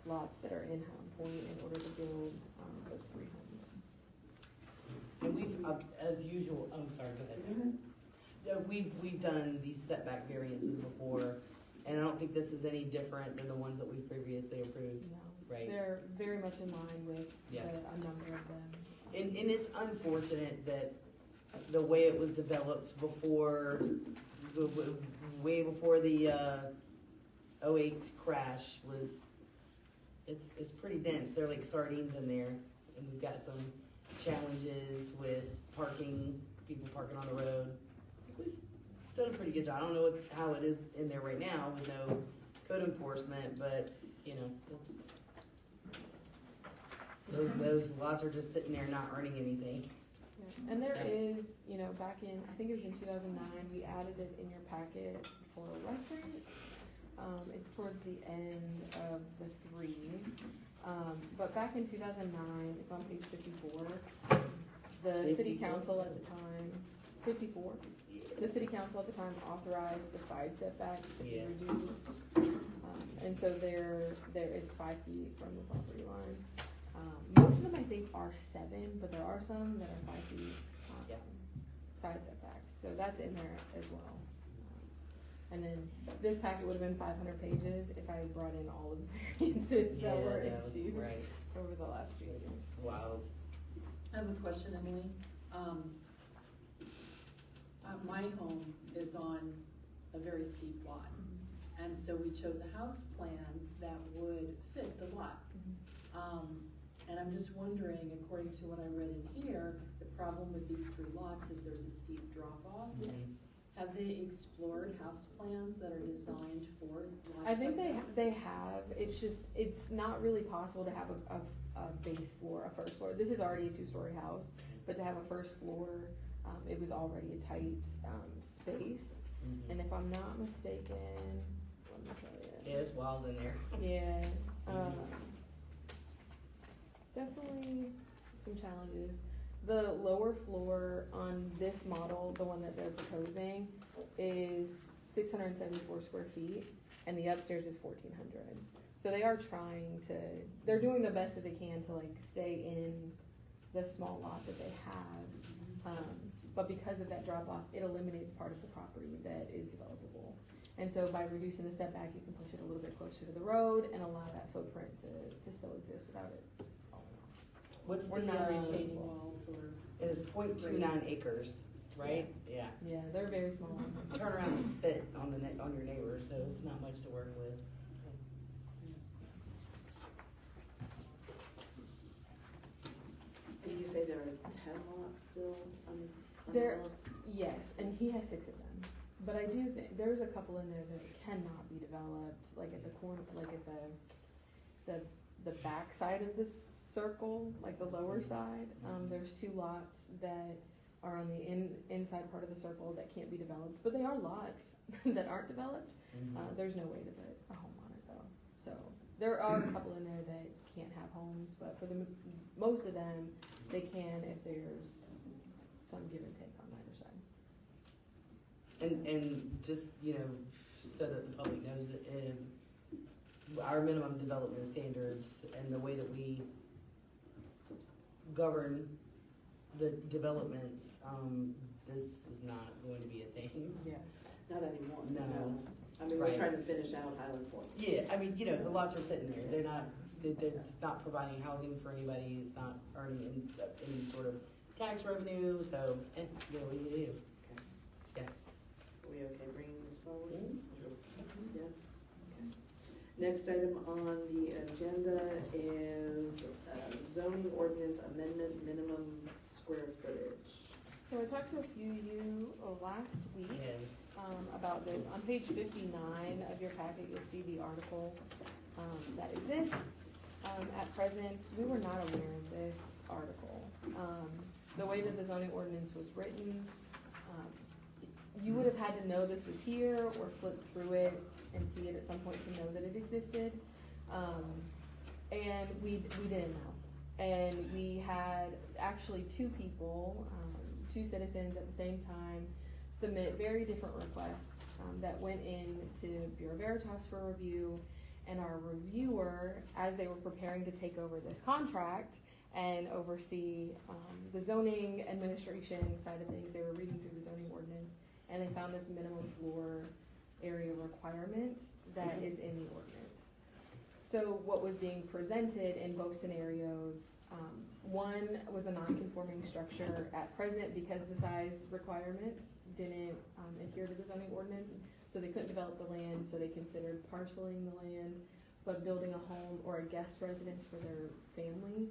lots that are in Highland Point in order to build, those 3 homes. And we've, as usual, I'm sorry, go ahead. Yeah, we've done these setback variances before, and I don't think this is any different than the ones that we previously approved. No, Right. they're very much in line with Yeah. a number of them. And it's unfortunate that the way it was developed before, way before the, 08 crash was, it's pretty dense. They're like sardines in there, and we've got some challenges with parking, people parking on the road. We've done a pretty good job. I don't know how it is in there right now with no code enforcement, but, you know, those lots are just sitting there not earning anything. Yeah. And there is, you know, back in, I think it was in 2009, we added it in your packet for reference. It's towards the end of the 3. But back in 2009, it's on page 54, the city 54? council at the time, 54, the city council at the time authorized the side setbacks to be Yeah. reduced. And so it's 5 feet from the property line. Most of them I think are 7, but there are some that are 5 feet, Yeah. side setbacks, so that's in there as well. And then this packet would have been 500 pages if I brought in all of the variances that were Yeah, issued right. over the last few years. It's wild. I have a question, Emily. My home is on a very steep lot, and so we chose a house plan that would fit the lot. And I'm just wondering, according to what I read in here, the problem with these 3 lots is there's a steep drop off. Yes. Have they explored house plans that are designed for lots I think like they have, it's just, it's not really possible to have a base floor, a first floor. This is already a 2-story house, but to have a first floor, it was already a tight, space. Mhm. And if I'm not mistaken, let me tell you. Yeah, it's wild in there. Yeah, it's definitely some challenges. The lower floor on this model, the one that they're proposing, is 674 square feet, and the upstairs is 1,400. So they are they're doing the best that they can to like stay in the small lot that they have. But because of that drop off, it eliminates part of the property that is developable. And so by reducing the setback, you can push it a little bit closer to the road and allow that footprint to still exist without it falling off. What's We're the, not retaining walls or? it is 0.29 acres, right? Yeah. Yeah, they're very small. Turn around and spit on on your neighbor, so it's not much to work with. Did you say there are 10 lots still There, undeveloped? yes, and he has 6 of them. But I do think, there's a couple in there that cannot be developed, like at the corner, like at the back side of the circle, like the lower side. There's 2 lots that are on the inside part of the circle that can't be developed, but they are lots that aren't developed. There's no way to put a home on it though. So there are a couple in there that can't have homes, but for most of them, they can if there's some give and take on either side. And just, you know, so that the public knows that our minimum development standards and the way that we govern the developments, this is not going to be a thing. Yeah. Not anymore. No. I mean, Right. we're trying to finish out Highland Point. Yeah, I mean, you know, the lots are sitting there. They're just not providing housing for anybody. It's not earning any sort of tax revenue, so, you know, what do you do? Yeah. Are we okay bringing this forward? Mhm. Yes. Okay. Next item on the agenda is zoning ordinance amendment, minimum square footage. So I talked to a few of you last week. Yes. About this. On page 59 of your packet, you'll see the article that exists. At present, we were not aware of this article. The way that the zoning ordinance was written, you would have had to know this was here or flip through it and see it at some point to know that it existed. And we didn't know. And we had actually 2 people, 2 citizens at the same time, submit very different requests that went into Bureau Veritas for review, and our reviewer, as they were preparing to take over this contract and oversee the zoning administration side of things, they were reading through the zoning ordinance, and they found this minimum floor area requirement that is in the ordinance. So what was being presented in both scenarios, one was a non-conforming structure at present because the size requirements didn't adhere to the zoning ordinance, so they couldn't develop the land, so they considered parceling the land, but building a home or a guest residence for their family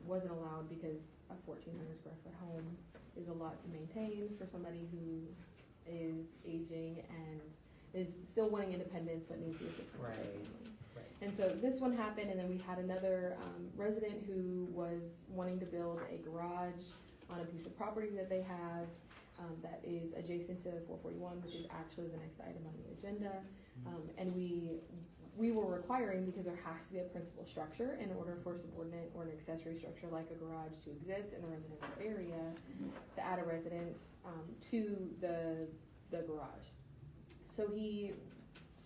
wasn't allowed because a 1,400 square foot home is a lot to maintain for somebody who is aging and is still wanting independence but needs the assistance of their family. And so this one happened, and then we had another resident who was wanting to build a garage on a piece of property that they have that is adjacent to 441, which is actually the next item on the agenda. And we were requiring, because there has to be a principal structure in order for a subordinate or an accessory structure like a garage to exist in a residential area, to add a residence to the garage. So he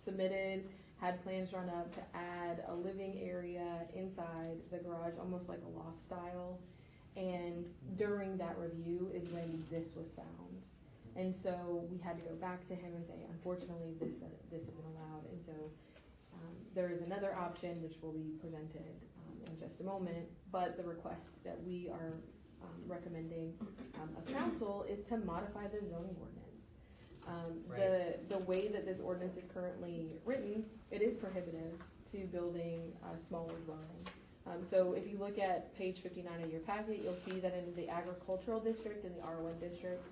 submitted, had plans drawn up to add a living area inside the garage, almost like a loft style. And during that review is when this was found. And so we had to go back to him and say, unfortunately, this isn't allowed. And so there is another option which will be presented in just a moment, but the request that we are recommending of council is to modify the zoning ordinance. The way that this ordinance is currently written, it is prohibitive to building a smaller dwelling. So if you look at page 59 of your packet, you'll see that in the agricultural district and the R1 district,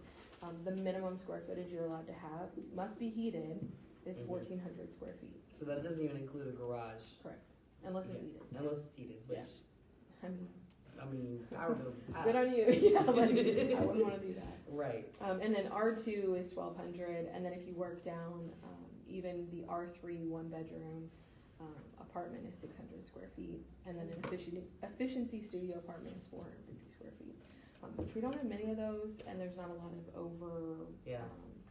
the minimum square footage you're allowed to have must be heated is 1,400 square feet. So that doesn't even include a garage. Correct. Unless it's heated. Unless it's heated, which, Yeah. I mean, power bills is high. Good on you. Yeah, like, I wouldn't want to do that. Right. And then R2 is 1,200, and then if you work down, even the R3 one bedroom apartment is 600 square feet, and then an efficiency studio apartment is 450 square feet, which we don't have many of those, and there's not a lot of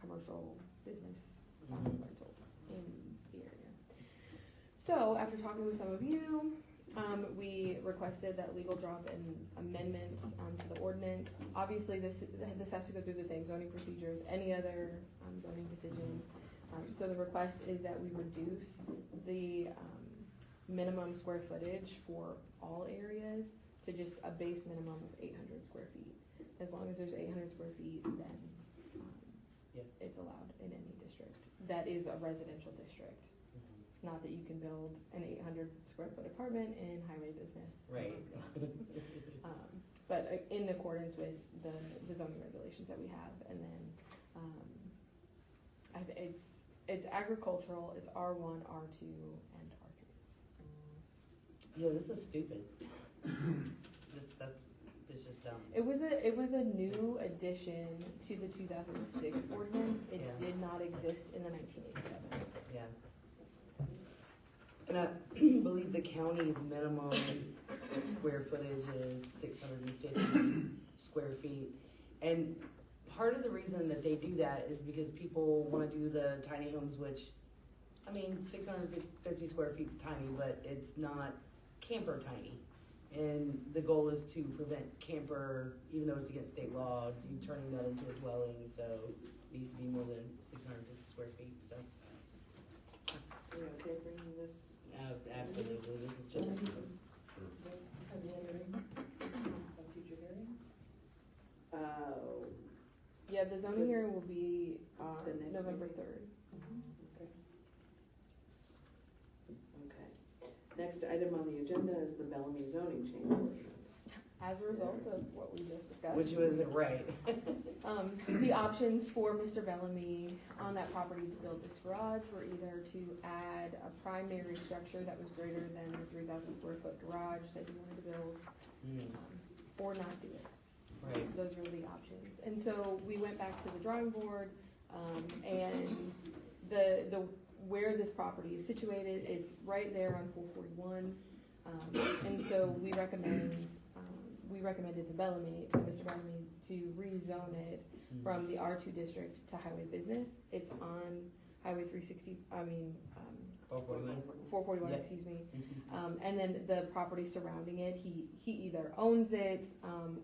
commercial business rentals in the area. So after talking with some of you, we requested that legal drop an amendment to the ordinance. Obviously, this has to go through the same zoning procedure as any other zoning decision. So the request is that we reduce the minimum square footage for all areas to just a base minimum of 800 square feet. As long as there's 800 square feet, then it's allowed in any district that is a residential district. Not that you can build an 800 square foot apartment in highway business. Right. But in accordance with the zoning regulations that we have, and then it's agricultural, it's R1, R2, and R3. Yeah, this is stupid. It's just dumb. It was a new addition to the 2006 ordinance. It did not exist in the 1987. Yeah. And I believe the county's minimum square footage is 650 square feet. And part of the reason that they do that is because people want to do the tiny homes, which, I mean, 650 square feet is tiny, but it's not camper tiny. And the goal is to prevent camper, even though it's against state law, you turning that into a dwelling, so it needs to be more than 650 square feet, so. Are you okay bringing this? Absolutely, this is just. Has the hearing, a future hearing? Yeah, the zoning hearing will be The next November meeting? 3rd. Okay. Next item on the agenda is the Bellamy zoning change ordinance. As a result of what we just discussed. Which was right. The options for Mr. Bellamy on that property to build this garage were either to add a primary structure that was greater than the 3,000 square foot garage that he wanted to build, or not do it. Right. Those were the options. And so we went back to the drawing board, and the where this property is situated, it's right there on 441. And so we recommended to Mr. Bellamy, to rezone it from the R2 district to highway business. It's on Highway 360, 441. 441, Yeah. excuse me. Mhm. And then the property surrounding it, he either owns it,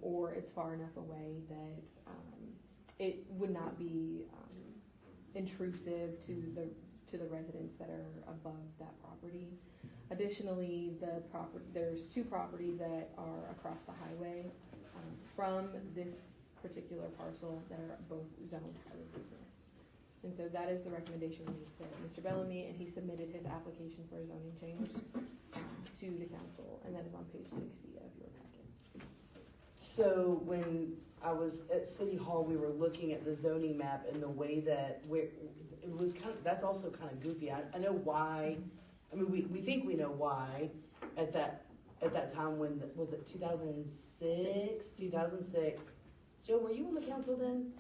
or it's far enough away that, it would not be, intrusive to the residents that are above that property. Additionally, there's two properties that are across the highway, from this particular parcel that are both zoned highway business. And so that is the recommendation we made to Mr. Bellamy, and he submitted his application for a zoning change, to the council, and that is on page 60 of your packet. So when I was at City Hall, we were looking at the zoning map and the way that it was that's also kind of goofy. I know why, I mean, we think we know why at that time when, was it 2006? 2006. Joe, were you on the council then?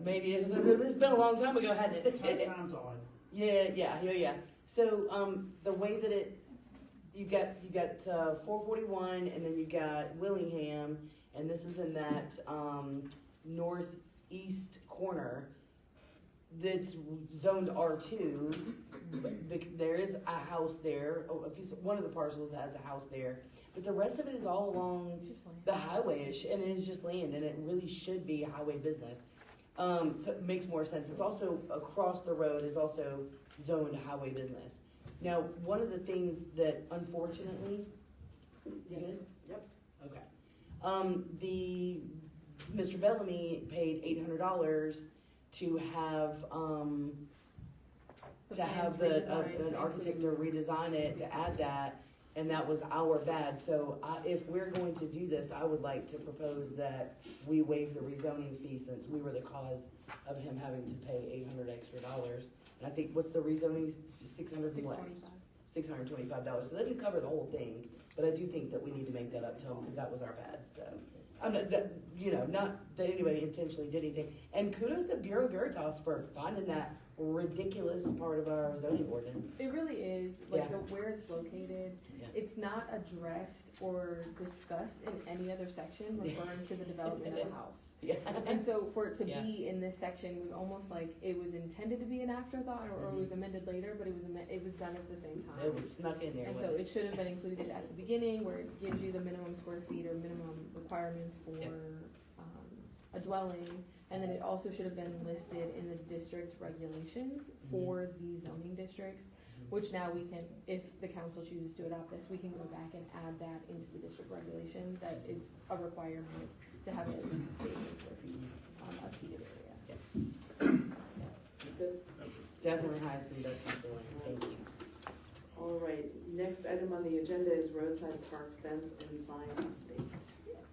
Maybe it's been a long time ago, hadn't it? Time's odd. Yeah. So, the way that you got 441, and then you got Willingham, and this is in that, northeast corner that's zoned R2. There is a house there, one of the parcels has a house there, but the rest of it is all along It's just like. the highway, and it is just land, and it really should be highway business. So it makes more sense. It's also across the road is also zoned highway business. Now, one of the things that unfortunately, you good? Yep. Okay. Mr. Bellamy paid $800 to have, an architect to redesign it, to add that, and that was our bad. So if we're going to do this, I would like to propose that we waive the rezoning fee since we were the cause of him having to pay $800 extra. And I think, what's the rezoning, 600 and what? $625. So that didn't cover the whole thing, but I do think that we need to make that up to him because that was our bad, so. I'm not, not that anybody intentionally did anything. And kudos to Bureau Veritas for finding that ridiculous part of our zoning ordinance. It really is, like, Yeah. where it's located, Yeah. it's not addressed or discussed in any other section referring to the development of a house. Yeah. And so for it to Yeah. be in this section was almost like it was intended to be an afterthought, or it was amended later, but it was done at the same time. It was snuck in there. And so wasn't it should have been included at the beginning, where it gives you the minimum square feet or minimum requirements for, Yeah. a dwelling. And then it also should have been listed in the district regulations for the zoning districts, which now we can, if the council chooses to adopt this, we can go back and add that into the district regulation, that it's a requirement to have at least 8 square feet, of heated area. Yes. Good. Definitely highest and best use of land. Thank you. All right, next item on the agenda is roadside park fence and sign update. Yes.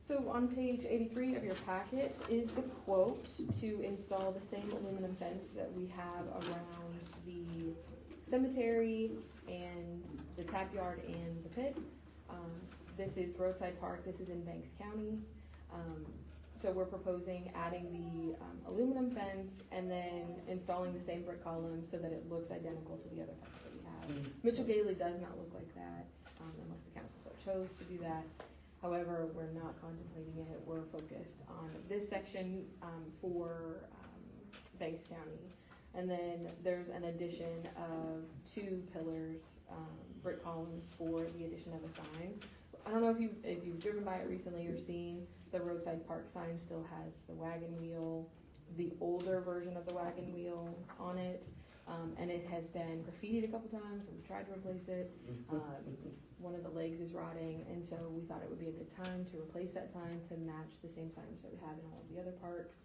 So on page 83 of your packet is the quote to install the same aluminum fence that we have around the cemetery and the tap yard and the pit. This is Roadside Park, this is in Banks County. So we're proposing adding the aluminum fence and then installing the same brick column so that it looks identical to the other fence that we have. Mitchell Gately does not look like that, unless the council so chose to do that. However, we're not contemplating it. We're focused on this section for Banks County. And then there's an addition of 2 pillars, brick columns for the addition of a sign. I don't know if you've driven by it recently or seen, the roadside park sign still has the wagon wheel, the older version of the wagon wheel on it. And it has been graffitied a couple times, and we've tried to replace it. One of the legs is rotting, and so we thought it would be a good time to replace that sign to match the same signage that we have in all of the other parks.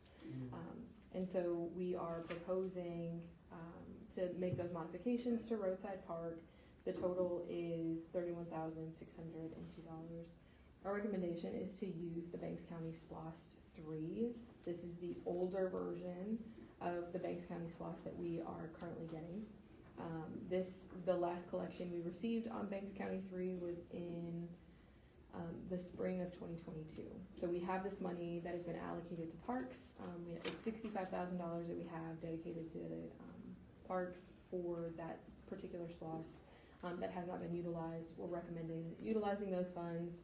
And so we are proposing to make those modifications to Roadside Park. The total is $31,602. Our recommendation is to use the Banks County SPLOST 3. This is the older version of the Banks County SPLOST that we are currently getting. The last collection we received on Banks County 3 was in the spring of 2022. So we have this money that has been allocated to parks. It's $65,000 that we have dedicated to parks for that particular SPLOST that has not been utilized. We're recommending utilizing those funds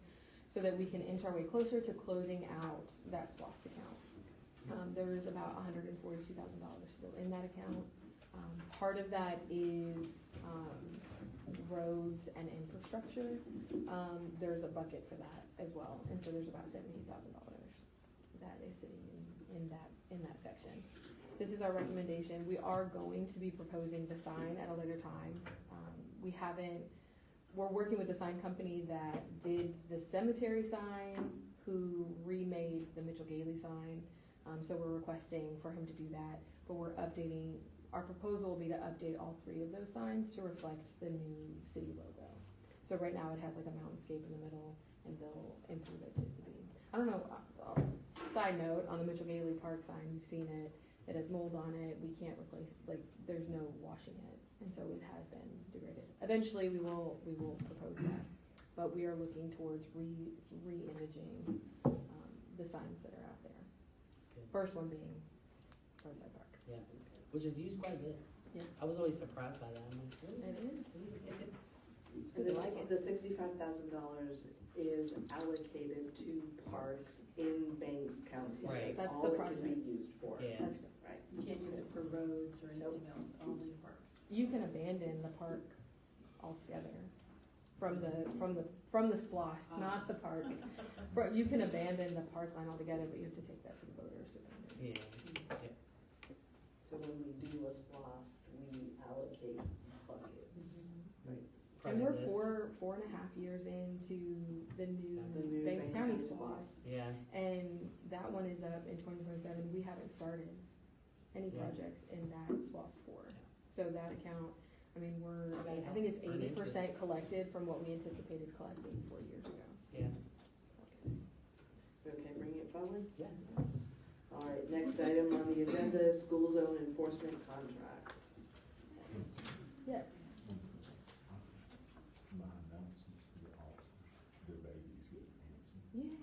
so that we can inch our way closer to closing out that SPLOST account. There's about $142,000 still in that account. Part of that is, roads and infrastructure. There's a bucket for that as well, and so there's about $78,000 that is sitting in that section. This is our recommendation. We are going to be proposing the sign at a later time. We're working with the sign company that did the cemetery sign, who remade the Mitchell Gailey sign. So we're requesting for him to do that, but our proposal will be to update all 3 of those signs to reflect the new city logo. So right now it has like a mountainscape in the middle, and they'll improve it to be, I don't know, side note, on the Mitchell Gailey Park sign, you've seen it, it has mold on it, we can't replace, like, there's no washing it, and so it has been degraded. Eventually, we will propose that, but we are looking towards re-imaging, the signs that are out there. Good. First one being Roadside Park. Yeah, which is used quite a bit. Yeah. I was always surprised by that. I'm like, really? It is. And the $65,000 is allocated to parks in Banks County. Right. That's all the it can be project. used for. Yeah. That's good. Right. You can't use it for roads or anything else, only parks. You can abandon the park altogether from the SPOS, not the park. You can abandon the park line altogether, but you have to take that to the voters to abandon. Yeah. So when we do a SPOS, we allocate buckets. And we're Project list. 4.5 years into the new The new Banks County County SPOS. Yeah. And that one is up in 2027. We haven't started any Yeah. projects in that SPOS 4. So that account, I mean, I Yeah. think it's Earned 80% interest. collected from what we anticipated collecting 4 years ago. Yeah. Okay, bring it forward. Yeah. All right, next item on the agenda is school zone enforcement contract. Yes. My announcements for the officers, the babies get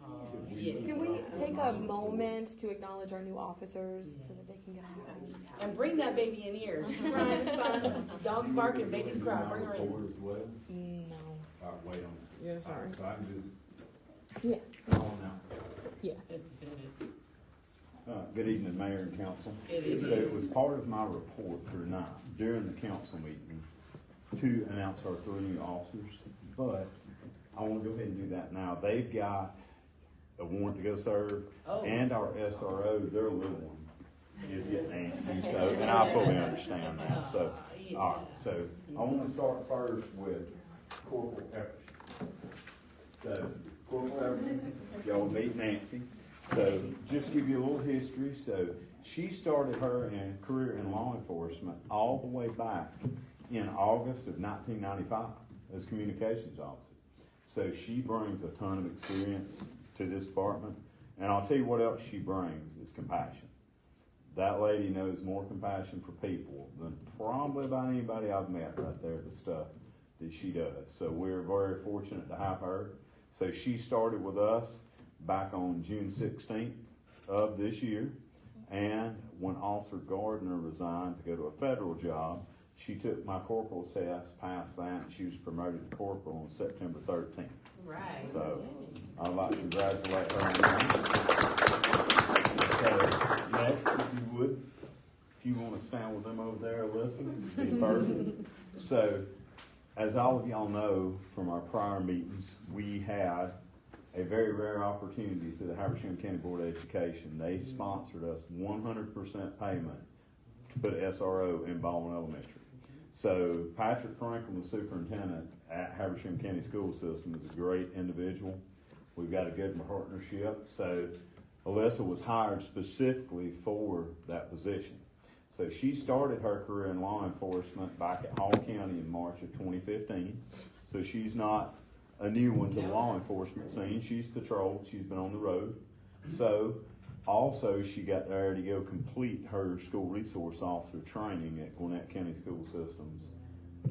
Oh, fancy. yeah. Can we take a moment to acknowledge our new officers so that they can get home? And bring that baby in here. Right, it's fine. Dogs barking, babies cry, bring her in. Report as well. No. All right, wait on it. Yeah, All sorry. right, so I can just, Yeah. I'll announce those. Yeah. Good evening, Mayor and Council. Good evening. So it was part of my report for tonight, during the council meeting, to announce our 3 new officers, but I want to go ahead and do that now. They've got a warrant to go serve, Oh. and our SRO, their little one, is getting antsy, so, and I fully understand that, so. Yeah. All right, so I want to start first with Corporal Epperson. So, Corporal Epperson, y'all meet Nancy. So, just to give you a little history, so she started her career in law enforcement all the way back in August of 1995 as communications officer. So she brings a ton of experience to this department, and I'll tell you what else she brings is compassion. That lady knows more compassion for people than probably about anybody I've met right there, the stuff that she does. So we're very fortunate to have her. So she started with us back on June 16th of this year. And when Officer Gardner resigned to go to a federal job, she took my corporal's test, passed that, and she was promoted to corporal on September 13th. Right. So I'd like to congratulate her on that. So next, if you would, if you want to stand with them over there and listen, it'd be perfect. So, as all of y'all know from our prior meetings, we had a very rare opportunity through the Habersham County Board of Education. They sponsored us 100% payment to put SRO in Baldwin Elementary. So Patrick Franklin, the superintendent at Habersham County School System, is a great individual. We've got a good partnership. So Alyssa was hired specifically for that position. So she started her career in law enforcement back at Hall County in March of 2015. So she's not a new one to the law enforcement scene. She's patrolled, she's been on the road. So also she got there to go complete her school resource officer training at Gwinnett County School Systems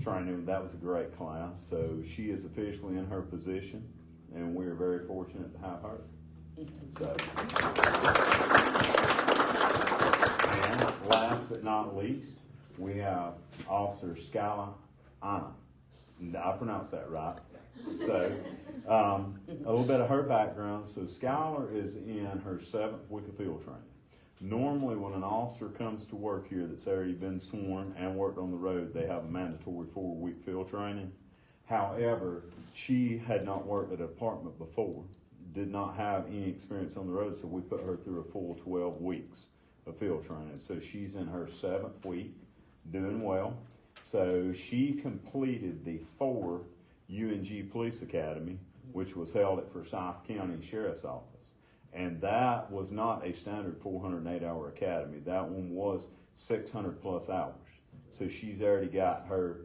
training. That was a great class. So she is officially in her position, and we're very fortunate to have her. So, and last but not least, we have Officer Skylar Anna. I pronounced that right. So, a little bit of her background. So, Skylar is in her 7th week of field training. Normally, when an officer comes to work here that's already been sworn and worked on the road, they have a mandatory 4-week field training. However, she had not worked at a department before, did not have any experience on the road, so we put her through a full 12 weeks of field training. So she's in her 7th week, doing well. So she completed the 4th UNG Police Academy, which was held at Forsyth County Sheriff's Office. And that was not a standard 408-hour academy. That one was 600 plus hours. So she's already got her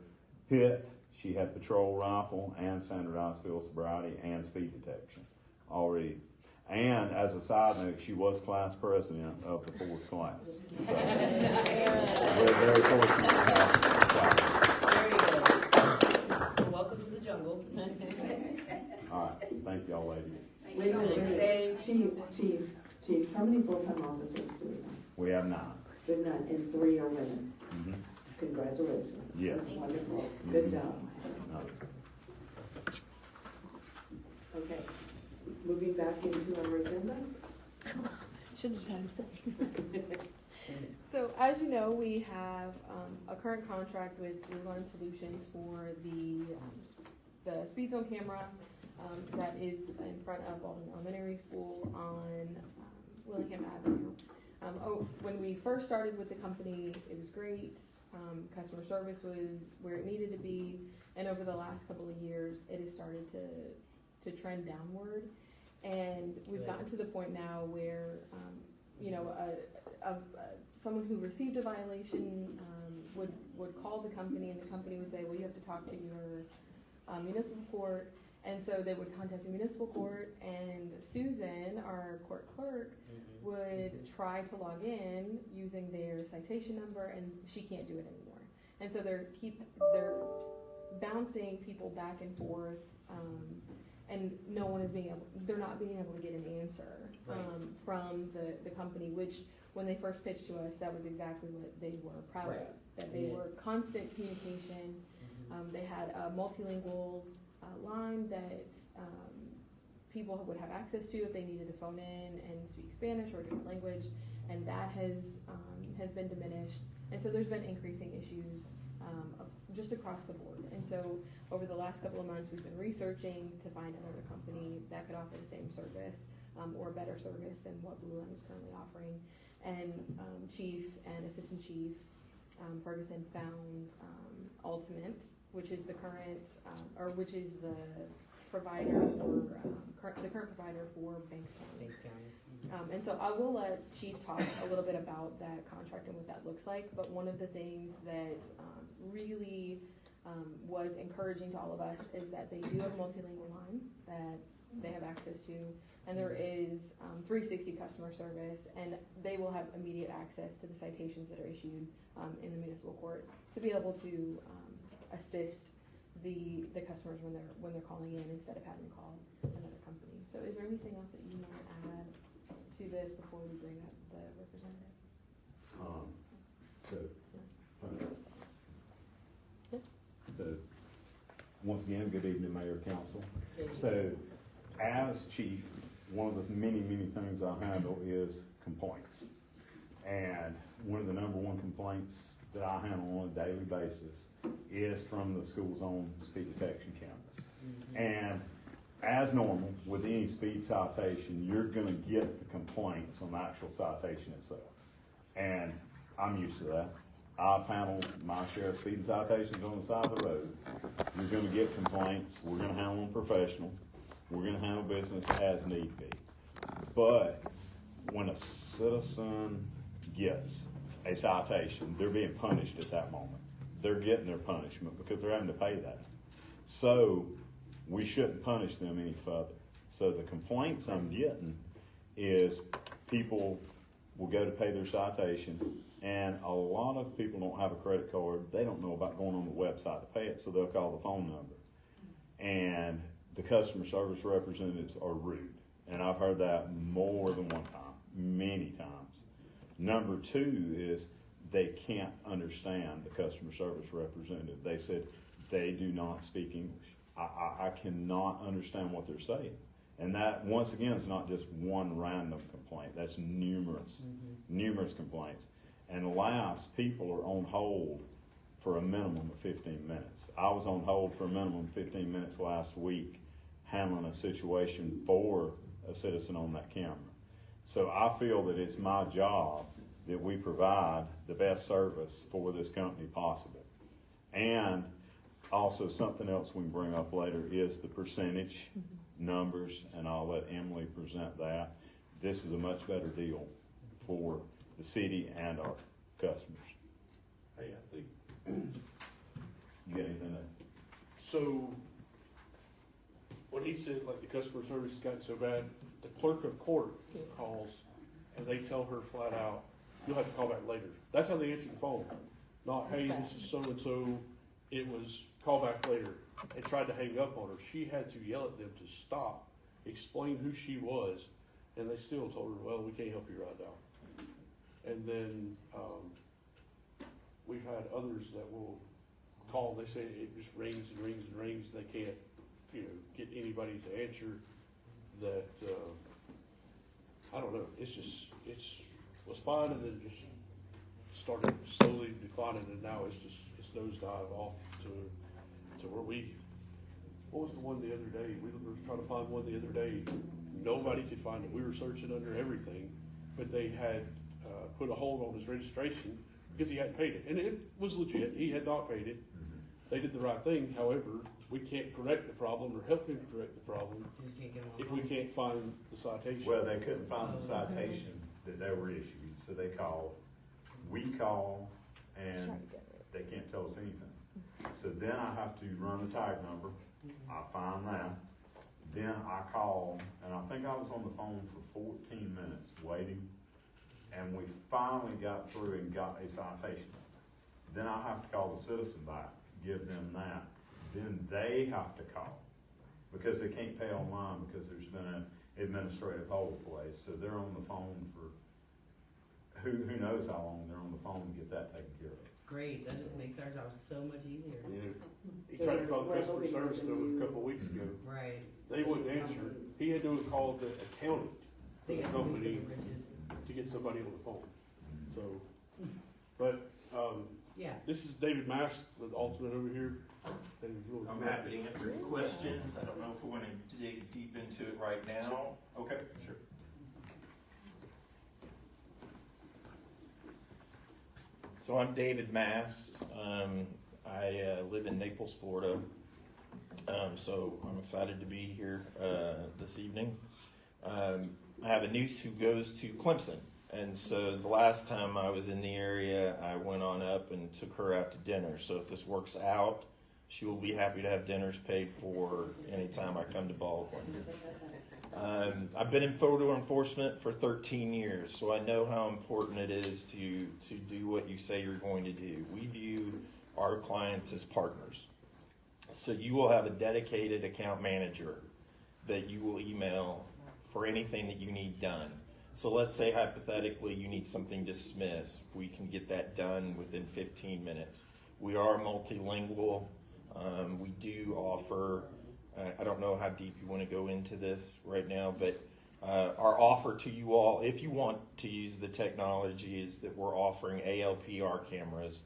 PIT, she had patrol rifle and standardized field sobriety and speed detection already. And as a side note, she was class president of the 4th class. So we're very fortunate to have her. Very good. Well, welcome to the jungle. All right, thank y'all ladies. Wait a minute, Chief, how many full-time officers do we have? We have 9. There's none, and 3 are women. Mhm. Congratulations. Yes. That's wonderful. Good Mhm. job. No. Okay, moving back into our agenda. Should've just had him stay. So as you know, we have a current contract with Blue Line Solutions for the speed zone camera that is in front of Baldwin Elementary School on Willingham Avenue. When we first started with the company, it was great. Customer service was where it needed to be, and over the last couple of years, it has started to trend downward. And we've gotten to the point now where, someone who received a violation would call the company, and the company would say, well, you have to talk to your municipal court. And so they would contact the municipal court, and Susan, our court clerk, would try to log in using their citation number, and she can't do it anymore. And so they're bouncing people back and forth, and no one is they're not being able to get an answer from the company, which when they first pitched to us, that was exactly what they were proud of, that they were constant communication. They had a multilingual line that people would have access to if they needed to phone in and speak Spanish or a different language, and that has been diminished. And so there's been increasing issues just across the board. And so over the last couple of months, we've been researching to find another company that could offer the same service or better service than what Blue Line is currently offering. And Chief and Assistant Chief Ferguson found Ultimate, which is the current, which is the provider for the current provider for Banks County. And so I will let Chief talk a little bit about that contract and what that looks like. But one of the things that really was encouraging to all of us is that they do have a multilingual line that they have access to, and there is 360 customer service, and they will have immediate access to the citations that are issued in the municipal court to be able to assist the customers when they're calling in instead of having to call another company. So is there anything else that you want to add to this before we bring up the representative? So, once again, good evening, Mayor, Council. So, as chief, one of the many, many things I handle is complaints. And one of the number one complaints that I handle on a daily basis is from the school zone speed detection cameras. And as normal, with any speed citation, you're gonna get the complaints on the actual citation itself. And I'm used to that. I've handled my share of speeding citations on the side of the road. You're gonna get complaints, we're gonna handle them professional, we're gonna handle business as need be. But when a citizen gets a citation, they're being punished at that moment. They're getting their punishment because they're having to pay that. So we shouldn't punish them any further. So the complaints I'm getting is people will go to pay their citation, and a lot of people don't have a credit card. They don't know about going on the website to pay it, so they'll call the phone number. And the customer service representatives are rude. And I've heard that more than one time, many times. Number two is they can't understand the customer service representative. They said they do not speak English. I cannot understand what they're saying. And that, once again, is not just one random complaint, that's numerous complaints. And last, people are on hold for a minimum of 15 minutes. I was on hold for a minimum of 15 minutes last week handling a situation for a citizen on that camera. So I feel that it's my job that we provide the best service for this company possible. And also something else we can bring up later is the percentage numbers, and I'll let Emily present that. This is a much better deal for the city and our customers. Hey, I think, You got anything to? so, when he said, like, the customer service has gotten so bad, the clerk of court calls, and they tell her flat out, you'll have to call back later. That's how they answer the phone. Not, hey, this is so-and-so, it was call back later. They tried to hang up on her. She had to yell at them to stop, explain who she was, and they still told her, well, we can't help you right now. And then, we've had others that will call, they say it just rings and rings and rings, they can't, get anybody to answer that, I don't know, it was fine and then just started slowly declining, and now it's nosedive off to where what was the one the other day? We were trying to find one the other day, nobody could find it, we were searching under everything, but they had, put a hold on his registration because he hadn't paid it, and it was legit, he had not paid it. They did the right thing, however, we can't correct the problem or help him correct the problem if we can't find the citation. Well, they couldn't find the citation that they were issued, so they called. We call, and they can't tell us anything. So then I have to run the tag number. I find that. Then I call, and I think I was on the phone for 14 minutes waiting, and we finally got through and got a citation. Then I have to call the citizen back, give them that. Then they have to call because they can't pay online because there's been an administrative hold place. So they're on the phone for who knows how long they're on the phone to get that taken care of. Great, that just makes our job so much easier. Yeah. He tried to call the customer service though a couple of weeks ago. Right. They wouldn't answer. He had to call the accountant for They the have to company be riches. to get somebody on the phone. So, but, Yeah. this is David Mast, the alternate over here. David's really I'm happy to answer any questions. I don't know if we want to dig deep into it right now. Okay, sure. So I'm David Mast. I live in Naples, Florida. So I'm excited to be here this evening. I have a niece who goes to Clemson. And so the last time I was in the area, I went on up and took her out to dinner. So if this works out, she will be happy to have dinners paid for anytime I come to Baldwin. I've been in photo enforcement for 13 years, so I know how important it is to do what you say you're going to do. We view our clients as partners. So you will have a dedicated account manager that you will email for anything that you need done. So let's say hypothetically you need something dismissed. We can get that done within 15 minutes. We are multilingual. We do offer, I don't know how deep you want to go into this right now, but our offer to you all, if you want to use the technology, is that we're offering ALPR cameras.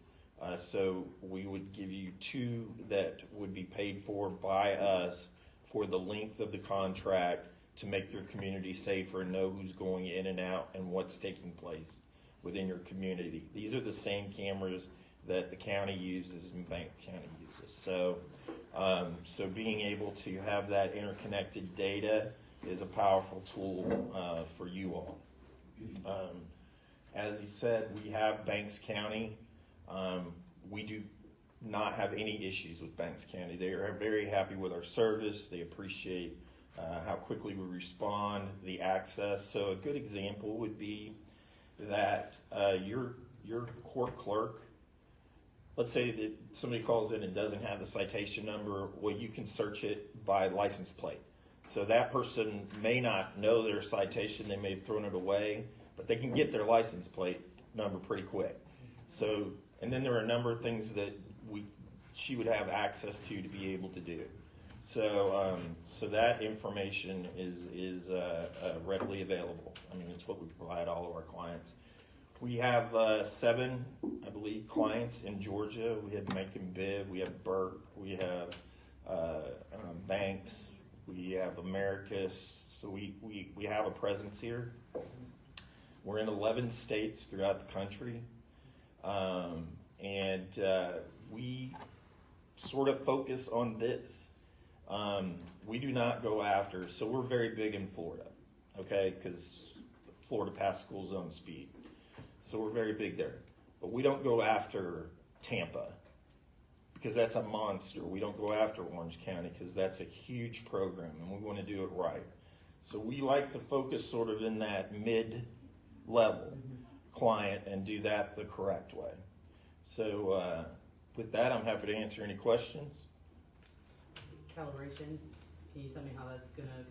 So we would give you 2 that would be paid for by us for the length of the contract to make your community safer and know who's going in and out and what's taking place within your community. These are the same cameras that the county uses and Bank County uses. So, so being able to have that interconnected data is a powerful tool for you all. As he said, we have Banks County. We do not have any issues with Banks County. They are very happy with our service. They appreciate how quickly we respond, the access. So a good example would be that your court clerk, let's say that somebody calls in and doesn't have the citation number, well, you can search it by license plate. So that person may not know their citation, they may have thrown it away, but they can get their license plate number pretty quick. So, and then there are a number of things that she would have access to be able to do. So that information is readily available. I mean, it's what we provide all of our clients. We have 7, I believe, clients in Georgia. We have Macon Bibb, we have Burke, we have Banks, we have Americus. So we have a presence here. We're in 11 states throughout the country. And we sort of focus on this. We do not go after, so we're very big in Florida, okay, because Florida passed school zone speed. So we're very big there. But we don't go after Tampa, because that's a monster. We don't go after Orange County, because that's a huge program, and we want to do it right. So we like to focus sort of in that mid-level client and do that the correct way. So with that, I'm happy to answer any questions. Calibration, can you tell me how that's gonna,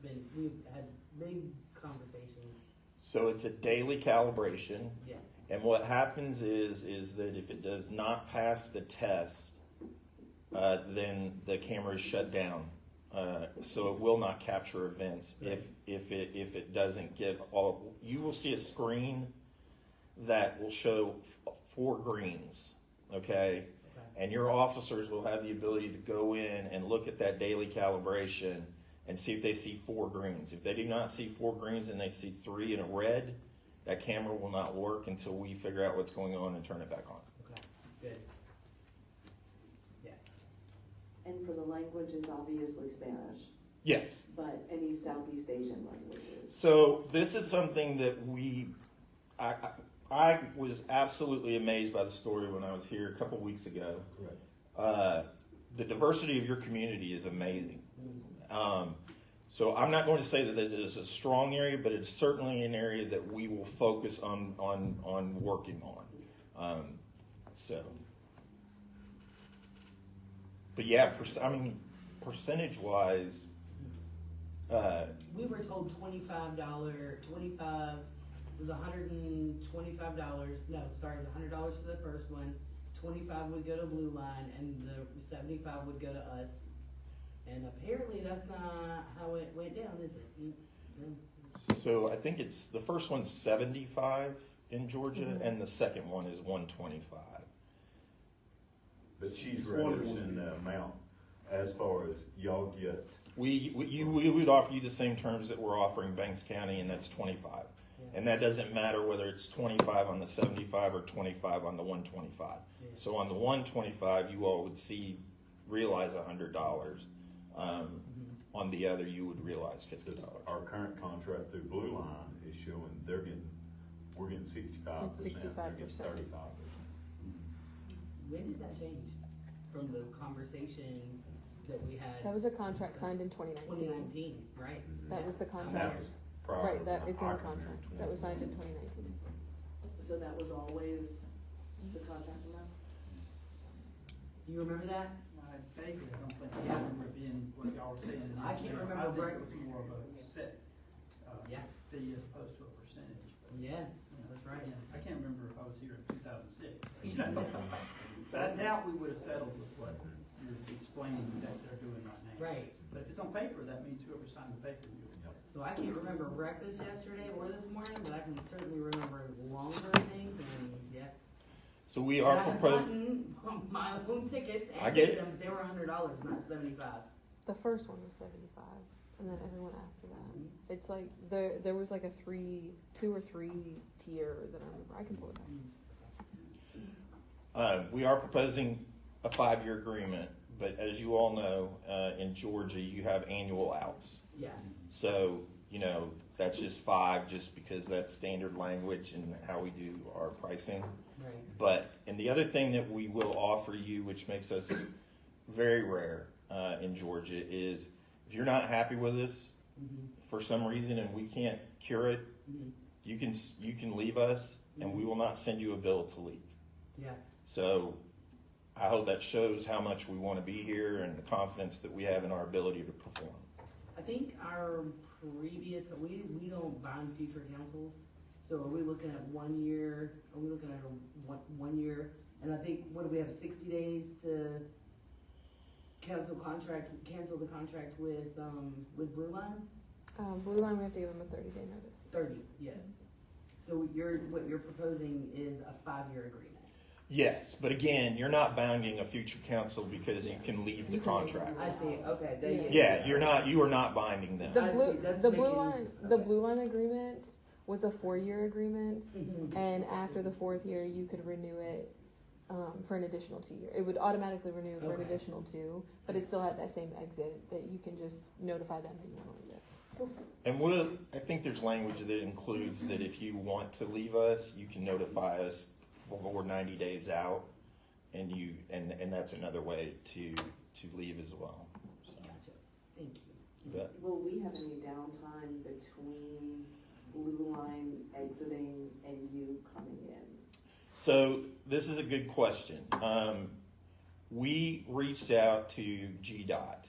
because we've had big conversations. So it's a daily calibration. Yeah. And what happens is that if it does not pass the test, then the camera is shut down. So it will not capture events if it doesn't get all. You will see a screen that will show 4 greens, okay? And your officers will have the ability to go in and look at that daily calibration and see if they see 4 greens. If they do not see 4 greens and they see 3 in a red, that camera will not work until we figure out what's going on and turn it back on. Okay, good. Yeah. And for the languages, obviously Spanish, Yes. but any Southeast Asian languages. So this is something that I was absolutely amazed by the story when I was here a couple weeks ago. Correct. The diversity of your community is amazing. So I'm not going to say that it is a strong area, but it's certainly an area that we will focus on working on. But yeah, percentage wise, We were told $25 was $125. No, sorry, it was $100 for the first one. 25 would go to Blue Line, and the 75 would go to us. And apparently, that's not how it went down, is it? so I think it's the first one's 75 in Georgia, and the second one is 125. But she's referencing the amount as far as y'all get. We would offer you the same terms that we're offering Banks County, and that's 25. And that doesn't matter whether it's 25 on the 75 or 25 on the 125. Yeah. So on the 125, you all would realize $100. On the other, you would realize $50. Our current contract through Blue Line is showing we're getting 65%. They're getting 35%. When did that change from the conversations that we had? That was a contract signed in 2019. 2019, right? That was the That contract. was prior Right, that to it's in our the contract. That was signed in 2019. So that was always the contract amount? You remember that? I vaguely, I don't think I remember being what y'all were saying. I can't remember, I think right. it was more of a set Yeah. fee as opposed to a percentage. But, Yeah, you know, that's right. again, I can't remember if I was here in 2006. But I doubt we would have settled with what you're explaining that they're doing right now. Right. But if it's on paper, that means whoever signed the paper knew it. So I can't remember breakfast yesterday or this morning, but I can certainly remember longer things, and yeah. So we And are I had proposing. gotten my own tickets, I and get it. they were $100, not 75. The first one was 75, and then everyone after that. It's like there was like a 2 or 3 tier that I remember. I can pull it back. We are proposing a 5-year agreement, but as you all know, in Georgia, you have annual outs. Yeah. So, that's just 5 just because that's standard language and how we do our pricing. Right. And the other thing that we will offer you, which makes us very rare in Georgia, is if you're not happy with us for some reason and we can't cure it, you can leave us and we will not send you a bill to leave. Yeah. So I hope that shows how much we want to be here and the confidence that we have in our ability to perform. I think our previous, we don't bind future councils. So are we looking at 1 year? Are we looking at a one year? And I think, what do we have, 60 days to cancel the contract with Blue Line? Blue Line, we have to give them a 30-day notice. 30, yes. So what you're proposing is a 5-year agreement? Yes, but again, you're not bounding a future council because you can leave the You can leave contract. I see, okay, Yeah, you are not binding them. The I blue, see, that's the making- blue line, the Blue Line agreement was a 4-year agreement, Mhm. and after the 4th year, you could renew it for an additional 2 years. It would automatically renew for an Okay. additional 2, but it still had that same exit that you can just notify them that you want to leave it. And I think there's language that includes that if you want to leave us, you can notify us before 90 days out, and that's another way to leave as well. So, Gotcha, thank you. but Will we have any downtime between Blue Line exiting and you coming in? So this is a good question. We reached out to GDOT,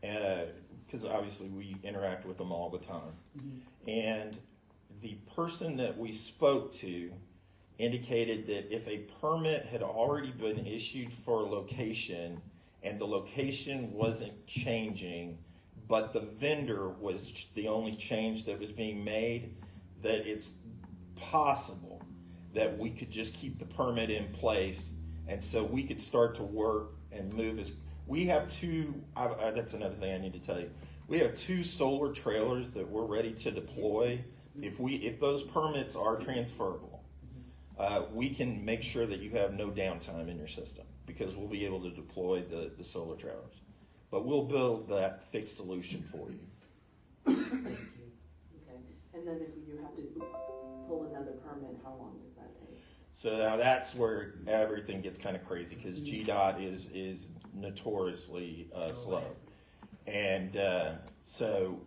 because obviously we interact with them all the time. And the person that we spoke to indicated that if a permit had already been issued for a location and the location wasn't changing, but the vendor was the only change that was being made, that it's possible that we could just keep the permit in place, and so we could start to work and move as we have that's another thing I need to tell you. We have 2 solar trailers that we're ready to deploy. If those permits are transferable, we can make sure that you have no downtime in your system because we'll be able to deploy the solar trailers. But we'll build that fixed solution for you. Thank you. Okay, and then if you have to pull another permit, how long does that take? So now that's where everything gets kind of crazy because GDOT is notoriously slow. And so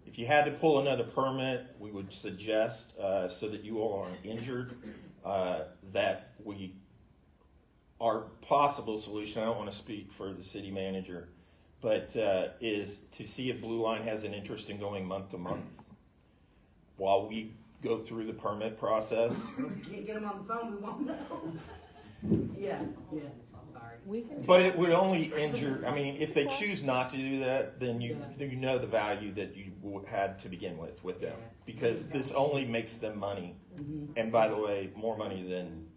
if you had to pull another permit, we would suggest, so that you all aren't injured, that our possible solution, I don't want to speak for the city manager, but is to see if Blue Line has an interest in going month to month while we go through the permit process. If you can't get them on the phone, we won't know. Yeah, sorry. We can. But it would only injure, I mean, if they choose not to do that, then you know the value that you had to begin with them. Because this only makes them money. And by the way, more money than,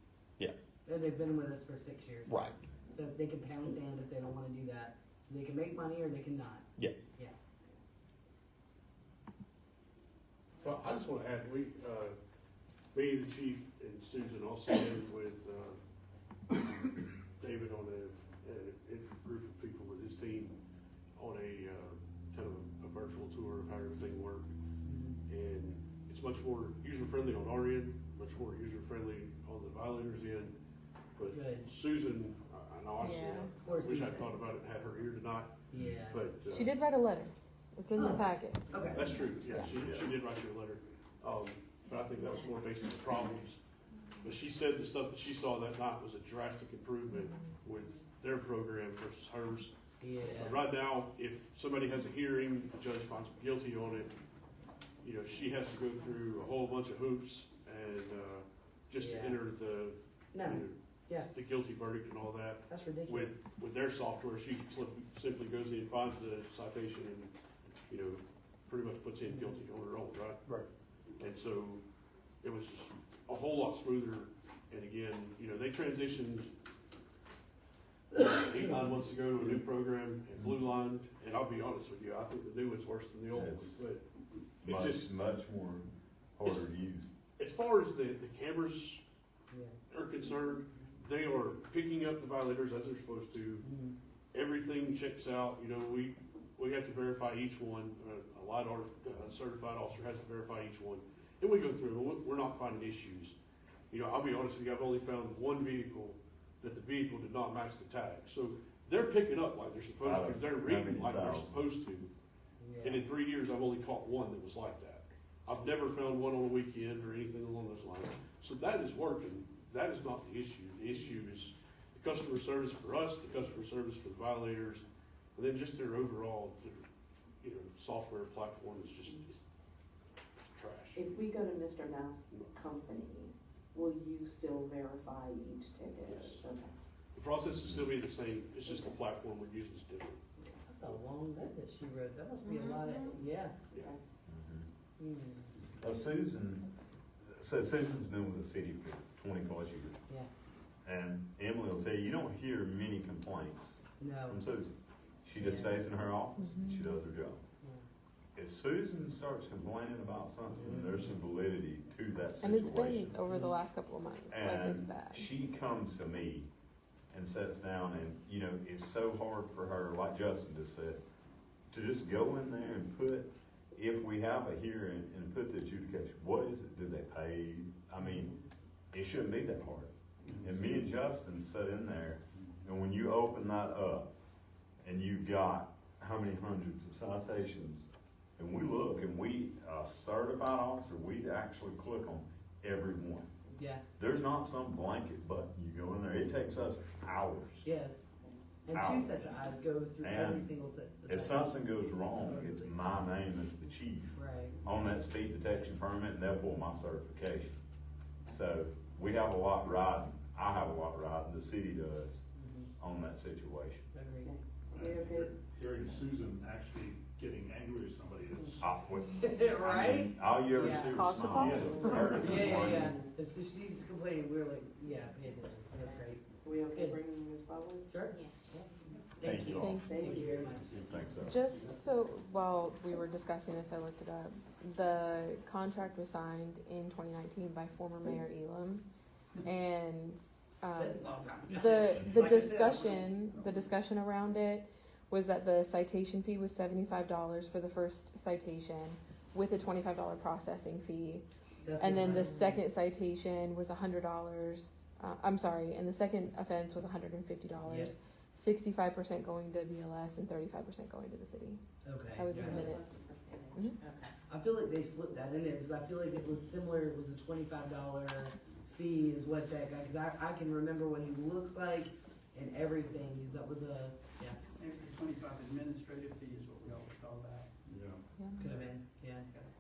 And they've been with us for 6 years. right. So they can pound sand if they don't wanna do that. They can make money or they can not. Yeah. Yeah. So I just wanna add, me, the chief, and Susan also met with, David on a group of people with his team on a, kind of a virtual tour of how everything worked. And it's much more user-friendly on our end, much more user-friendly on the violators' end. But Good. Susan, I know, Yeah. Of course. I wish I'd thought about it and had her here tonight, Yeah. but. She did write a letter. It's in the packet. Okay. That's true, yeah, she did write you a letter, but I think that was more based on the problems. But she said the stuff that she saw that night was a drastic improvement with their program versus hers. Yeah. Right now, if somebody has a hearing, the judge finds them guilty on it, you know, she has to go through a whole bunch of hoops and, just to Yeah. enter the, No, you know, yeah. the guilty verdict and all that. That's ridiculous. With their software, she simply goes in, finds the citation and, you know, pretty much puts in guilty on her own, right? Right. And so it was just a whole lot smoother. And again, you know, they transitioned 8-9 months ago to a new program at Blue Line. And I'll be honest with you, I think the new one's worse than the old one. Yes. But Much, it's just, much more harder to use. as far as the cameras Yeah. are concerned, they are picking up the violators as they're supposed to. Everything checks out, you know, we have to verify each one, a LiDAR certified officer has to verify each one. And we go through, and we're not finding issues. You know, I'll be honest with you, I've only found one vehicle that the vehicle did not match the tag. So they're picking up like they're supposed to, they're reading like they're supposed to. And in 3 years, I've only caught one that was like that. I've never found one on a weekend or anything along those lines. So that is working. That is not the issue. The issue is the customer service for us, the customer service for the violators, and then just their overall, you know, software platform is just it's trash. If we go to Mr. Mass' company, will you still verify each ticket? Yes. Okay. The process will still be the same, it's just the platform we're using is different. That's a long letter that she wrote. That must be a lot of, yeah. Mhm. Hmm. Susan's been with the city for 20+ years. Yeah. And Emily will tell you, you don't hear many complaints No. from Susan. She just Yeah. stays in her office, and she Mhm. does her job. If Susan starts complaining about something, there's some validity to that And it's situation. been over the last couple of months, like it's And bad. she comes to me and sits down and, you know, it's so hard for her, like Justin just said, to just go in there and put, if we have a hearing and put the adjudication, what is it, do they pay? I mean, it shouldn't be that hard. And me and Justin sat in there, and when you open that up, and you've got how many hundreds of citations, and we look, and we, a certified officer, we actually click on every one. Yeah. There's not some blanket button you go in there, it takes us hours. Yes. And Hours. two sets of eyes goes through every And single set. If something goes wrong, it's my name as the chief Right. on that speed detection permit, and they'll pull my certification. So, we have a lot riding, I have a lot riding, the city does, on that situation. Agreed. Mayor Pitt? Hearing Susan actually getting angry with somebody is. Right? All you ever Yeah. see was Cause for smiles. cause. Her Yeah, yeah, yeah. complaining. It's, she's complaining, we're like, yeah, pay attention. That's great. Are we okay Good. bringing Ms. Baldwin? Sure? Yes. Thank you all. Thank you very much. Thanks, sir. Just so, while we were discussing this, I looked it up. The contract was signed in 2019 by former Mayor Elam. And, That's a long time. the discussion around it was that the citation fee was $75 for the first citation with a $25 processing fee. That's And what then the mine- second citation was $100. I'm sorry, and the second offense was $150. Yeah. 65% going to BLS and 35% going to the city. Okay. That was in the gotcha. minutes. Mhm. I feel like they slipped that in there, because I feel like it was similar, it was a $25 fee is what that guy, because I can remember what he looks like and everything, 'cause that was a, yeah, Maybe the 25 administrative fee is what we always saw that. could have been, yeah. I guess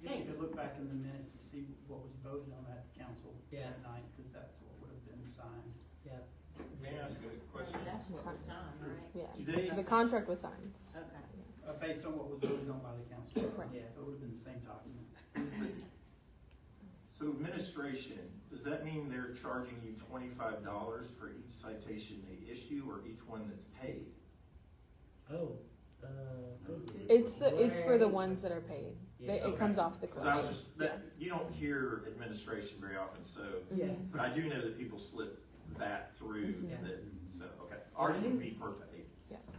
you Thanks. could look back in the minutes to see what was voted on at the council Yeah. that night, because that's what would have been signed. Yeah. May I ask a question? That's what was signed, right? Yeah, Do they- the contract was signed. Okay. Based on what was voted on by the council. Right. Yeah. So it would have been the same document. So administration, does that mean they're charging you $25 for each citation they issue or each one that's paid? Oh, It's for the ones that are paid. They, Okay. it comes off the Cause I was collection. just, that, you don't hear administration very often, so, yeah. but I do know that people slip that through, Yeah. that, so, okay. Ours would be per pay.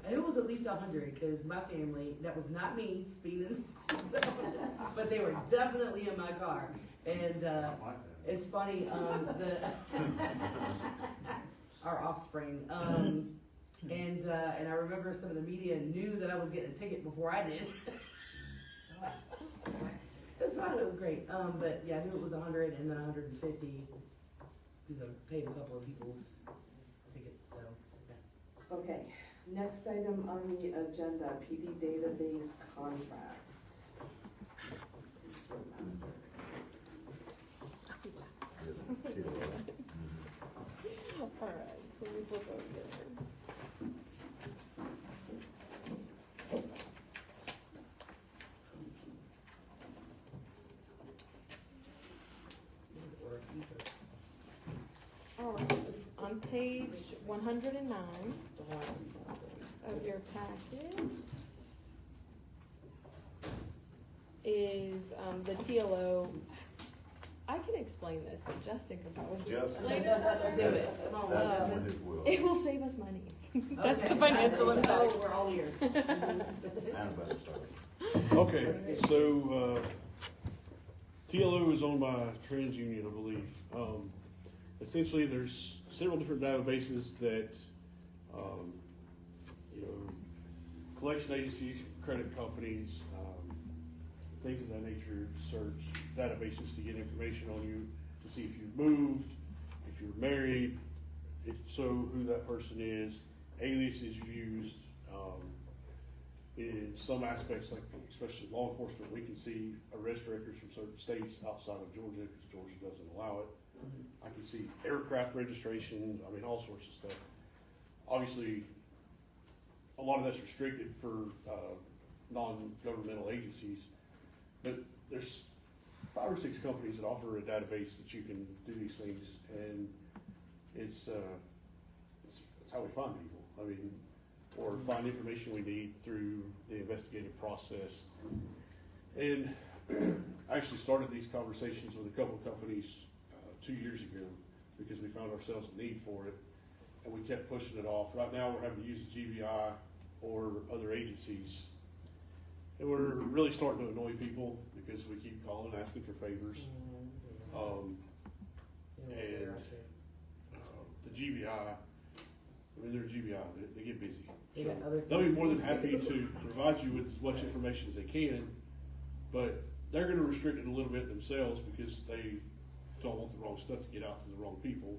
And it was at least 100, because my family, that was not me speeding in school zone, but they were definitely in my car. And, it's funny, our offspring, and I remember some of the media knew that I was getting a ticket before I did. It's fine, it was great, but yeah, I knew it was 100 and then 150, because I paid a couple of people's tickets, so, yeah. Okay, next item on the agenda, PD database contracts. This was master. Alright, so we flip over here. Alright, it's on page 109 of your packet is, the TLO. I can explain this, but Justin can probably. Justin. Do it. Come on, That's Justin. on his will. It will save us money. That's Okay. the financial impact. Oh, we're all ears. And a better service. Okay, so, TLO is owned by TransUnion, I believe. Essentially, there's several different databases that, you know, collection agencies, credit companies, things of that nature, search databases to get information on you, to see if you've moved, if you're married, so who that person is, aliases used. In some aspects, like especially law enforcement, we can see arrest records from certain states outside of Georgia, because Georgia doesn't allow it. I can see aircraft registration, I mean, all sorts of stuff. Obviously, a lot of that's restricted for, non-governmental agencies, but there's 5 or 6 companies that offer a database that you can do these things, and it's how we find people. I mean, or find information we need through the investigative process. And I actually started these conversations with a couple of companies 2 years ago because we found ourselves a need for it, and we kept pushing it off. Right now, we're having to use GBI or other agencies, and we're really starting to annoy people because we keep calling, asking for favors. And the GBI, I mean, they're GBI, they get busy. They So got other they'll be things more than to happy do. to provide you with as much information as they can, but they're gonna restrict it a little bit themselves because they don't want the wrong stuff to get out to the wrong people.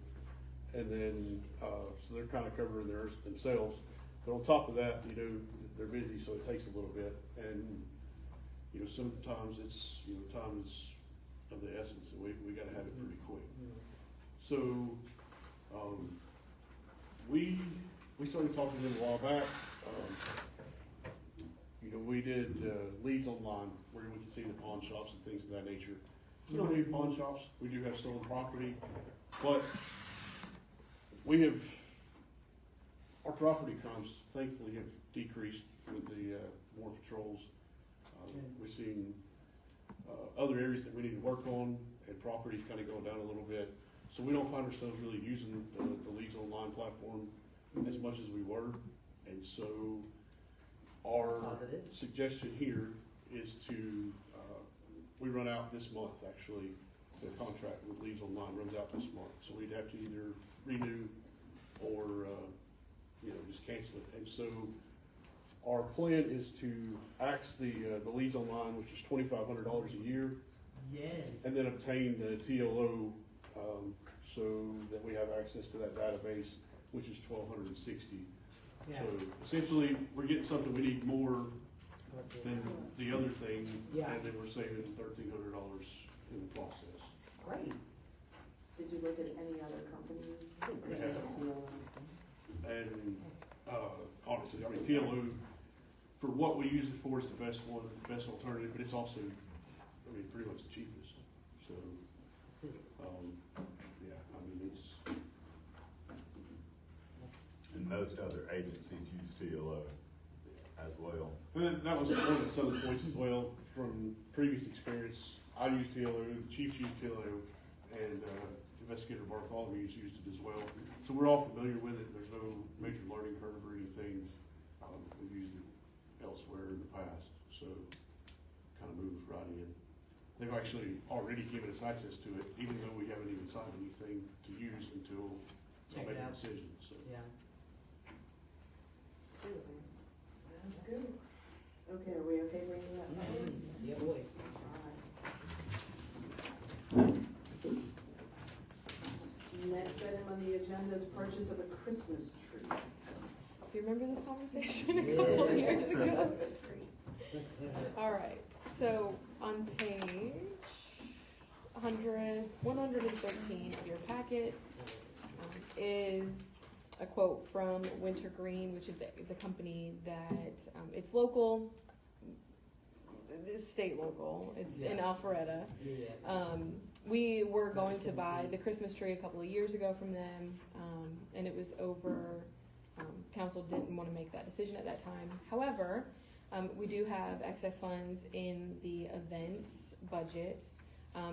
And then, so they're kinda covering theirs themselves. But on top of that, you know, they're busy, so it takes a little bit. And, you know, sometimes it's, you know, time is of the essence, and we gotta have it pretty quick. So, we started talking to them a while back. You know, we did leads online where we could see the pawn shops and things of that nature. We don't need pawn shops, we do have stolen property, but our property crimes thankfully have decreased with the more patrols. We've seen other areas that we need to work on, and property's kind of going down a little bit. So we don't find ourselves really using the Leads Online platform as much as we were. And so our Positive. suggestion here is to, we run out this month, actually. The contract with Leads Online runs out this month. So we'd have to either renew or, you know, just cancel it. And so our plan is to axe the Leads Online, which is $2,500 a year, Yes. and then obtain the TLO, so that we have access to that database, which is $1,260. Yeah. So essentially, we're getting something we need more Let's see. than the other thing, Yeah. and then we're saving $1,300 in the process. Great. Did you look at any other companies? We Or have. just TLO? And, honestly, I mean, TLO, for what we use it for, is the best one, the best alternative, but it's also, I mean, pretty much the cheapest. So, yeah, I mean, it's, And most other agencies use TLO as well. and that was one of the selling points as well from previous experience. I used TLO, the chiefs used TLO, and, Investigator Bartholomew's used it as well. So we're all familiar with it. There's no major learning curve or anything. We've used it elsewhere in the past, so kind of moves right in. They've actually already given us access to it, even though we haven't even signed anything to use until we Check make it a out. decision, so. Yeah. That's good. Okay, are we okay bringing that forward? Yeah, boy. Next item on the agenda is purchase of a Christmas tree. Do you remember this conversation a couple of Yes. years ago? All right, so on page 113 of your packet is a quote from Wintergreen, which is the company that, it's local, it's state local, it's in Yeah. Alpharetta. Yeah. We were going to buy the Christmas tree a couple of years ago from them, and it was over, council didn't want to make that decision at that time. However, we do have excess funds in the events budget,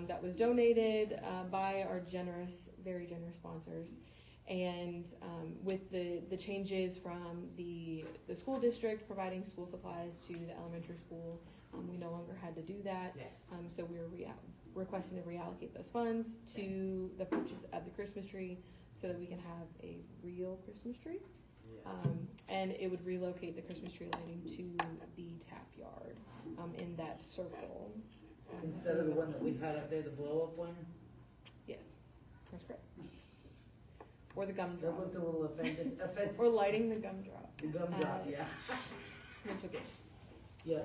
that was donated, by our very generous sponsors. And, with the changes from the school district providing school supplies to the elementary school, we no longer had to do that. Yes. So we were requesting to reallocate those funds to the purchase of the Christmas tree so that we can have a real Christmas tree. And it would relocate the Christmas tree lighting to the tap yard, in that circle. Instead of the one that we had up there, the blow up one, Yes, that's correct. Or the that gumdrop, looked a little offensive. or lighting the gumdrop. The gumdrop, yeah. Which will get Yeah.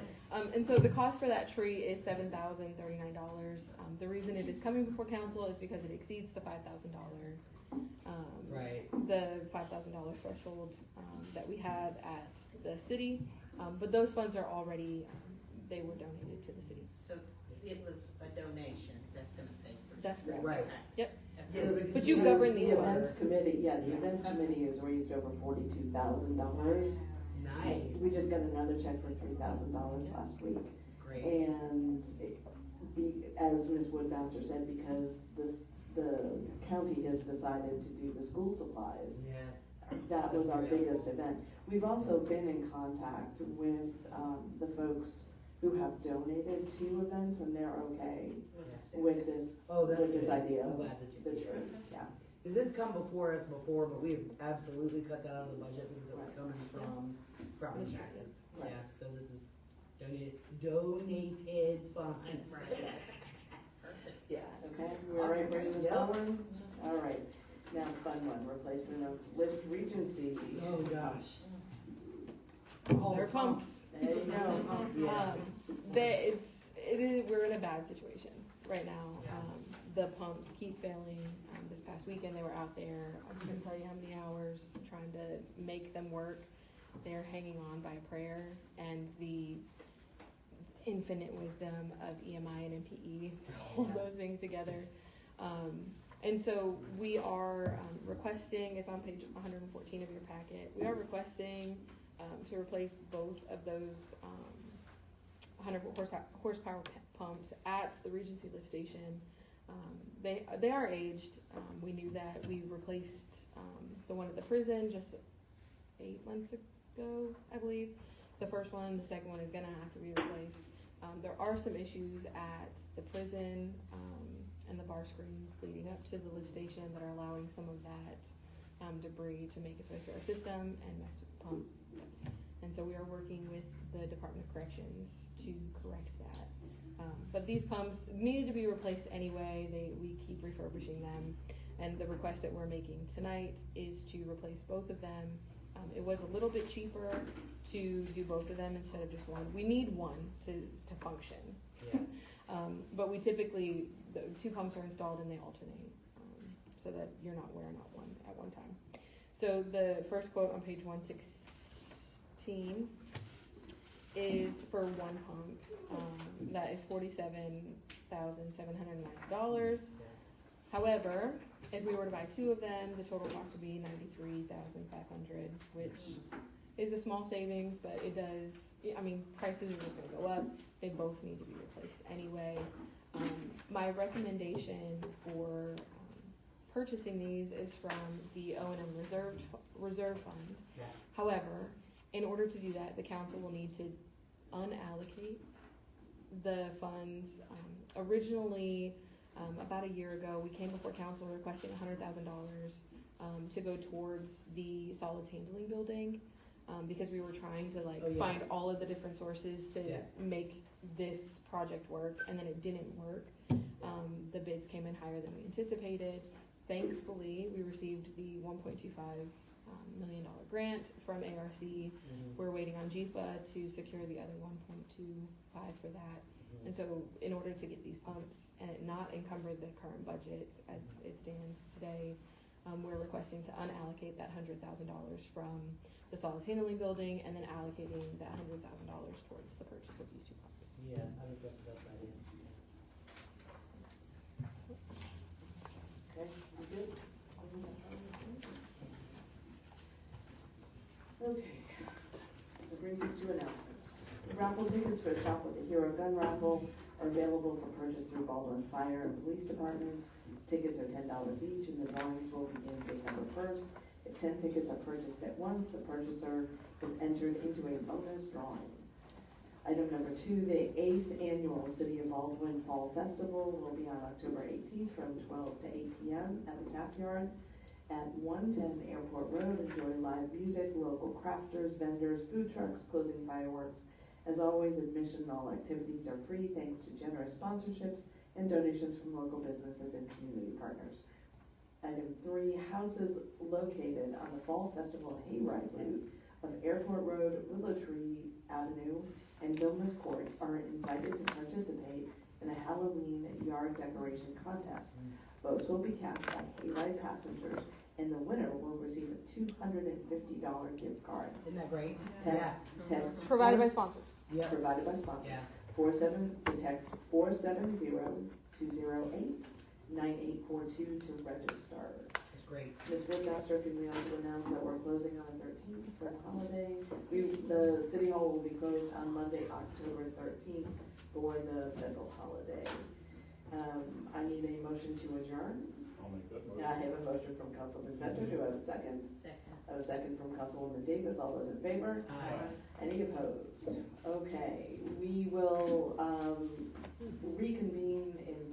And so the cost for that tree is $7,039. The reason it is coming before council is because it exceeds the $5,000. Right. The $5,000 threshold that we have at the city, but those funds are already they were donated to the city. So it was a donation that's gonna pay for it. That's correct. Right. Yep. Yes, because But you And govern these The events funds. committee, yeah, the events committee has raised over $42,000. Nice. We just got another check for $3,000 last week. Great. And as Ms. Woodmaster said, because the county has decided to do the school supplies, Yeah. that was our That's great. biggest event. We've also been in contact with the folks who have donated to events, and they're okay with this, Oh, that's with this good. idea I'm of glad that you the did. tree, yeah. Because this come before us before, but we have absolutely cut that out of the budget because it was Right. coming from property Yes. taxes. Right. Yeah, so this is donated funds. Yeah. Okay, we all right bringing this Yep. forward? All right, now fun one, replacement of lift Regency. Oh, gosh. They're pumps. There you go. Yeah. We're in a bad situation right now. Yeah. The pumps keep failing. This past weekend, they were out there, I couldn't tell you how many hours, trying to make them work. They're hanging on by a prayer, and the infinite wisdom of EMI and MPE to hold those things together. And so we are requesting, it's on page 114 of your packet, we are requesting to replace both of those 100 horsepower pumps at the Regency lift station. They are aged. We knew that. We replaced the one at the prison just 8 months ago, I believe. The first one, the second one is gonna have to be replaced. There are some issues at the prison and the bar screens leading up to the lift station that are allowing some of that debris to make its way through our system and mess with the pump. And so we are working with the Department of Corrections to correct that. But these pumps needed to be replaced anyway. We keep refurbishing them. And the request that we're making tonight is to replace both of them. It was a little bit cheaper to do both of them instead of just one. We need one to function. Yeah. But we typically, the 2 pumps are installed and they alternate, so that you're not wearing out one at one time. So the first quote on page 116 is for one pump. That is $47,790. However, if we were to buy 2 of them, the total cost would be $93,500, which is a small savings, but it does, I mean, prices are just gonna go up. They both need to be replaced anyway. My recommendation for purchasing these is from the O&M reserve fund. Yeah. However, in order to do that, the council will need to unallocate the funds. Originally, about a year ago, we came before council requesting $100,000 to go towards the solids handling building, because we were trying to find all of the different sources to make this project work, and then it didn't work. The bids came in higher than we anticipated. Thankfully, we received the $1.25 million grant from ARC. We're waiting on GFA to secure the other 1.25 for that. And so in order to get these pumps and it not encumber the current budget as it stands today, we're requesting to unallocate that $100,000 from the solids handling building and then allocating that $100,000 towards the purchase of these 2 pumps. Yeah, I think that's the best idea. Okay, you good? Okay, that brings us to announcements. Raffle tickets for Shop with a Hero gun raffle are available for purchase through Baldwin Fire and Police Departments. Tickets are $10 each and the drawings will begin December 1st. If 10 tickets are purchased at once, the purchaser is entered into a bonus drawing. Item number 2, the 8th annual City of Baldwin Fall Festival will be on October 18th from 12 to 8 p.m. at the Tap Yard at 110 Airport Road. Enjoy live music, local crafters, vendors, food trucks, closing fireworks. As always, admission and all activities are free thanks to generous sponsorships and donations from local businesses and community partners. Item 3, houses located on the Fall Festival hayride route of Airport Road, Willow Tree Avenue, and Milmas Court are invited to participate in a Halloween yard decoration contest. Votes will be cast by hayride passengers, and the winner will receive a $250 gift card. Isn't that great? Text Provided by sponsors. Yep. Provided by sponsors. Yeah. Text 470-208-9842 to register. It's great. Ms. Woodmaster, can we also announce that we're closing on the 13th for the holiday? The city hall will be closed on Monday, October 13th for the federal holiday. I need a motion to adjourn. I'll make that motion. I have a motion from Councilman Venter. Do I have a second? Second. I have a second from Councilwoman Davis. All those in favor? Aye. Any opposed? Okay, we will reconvene in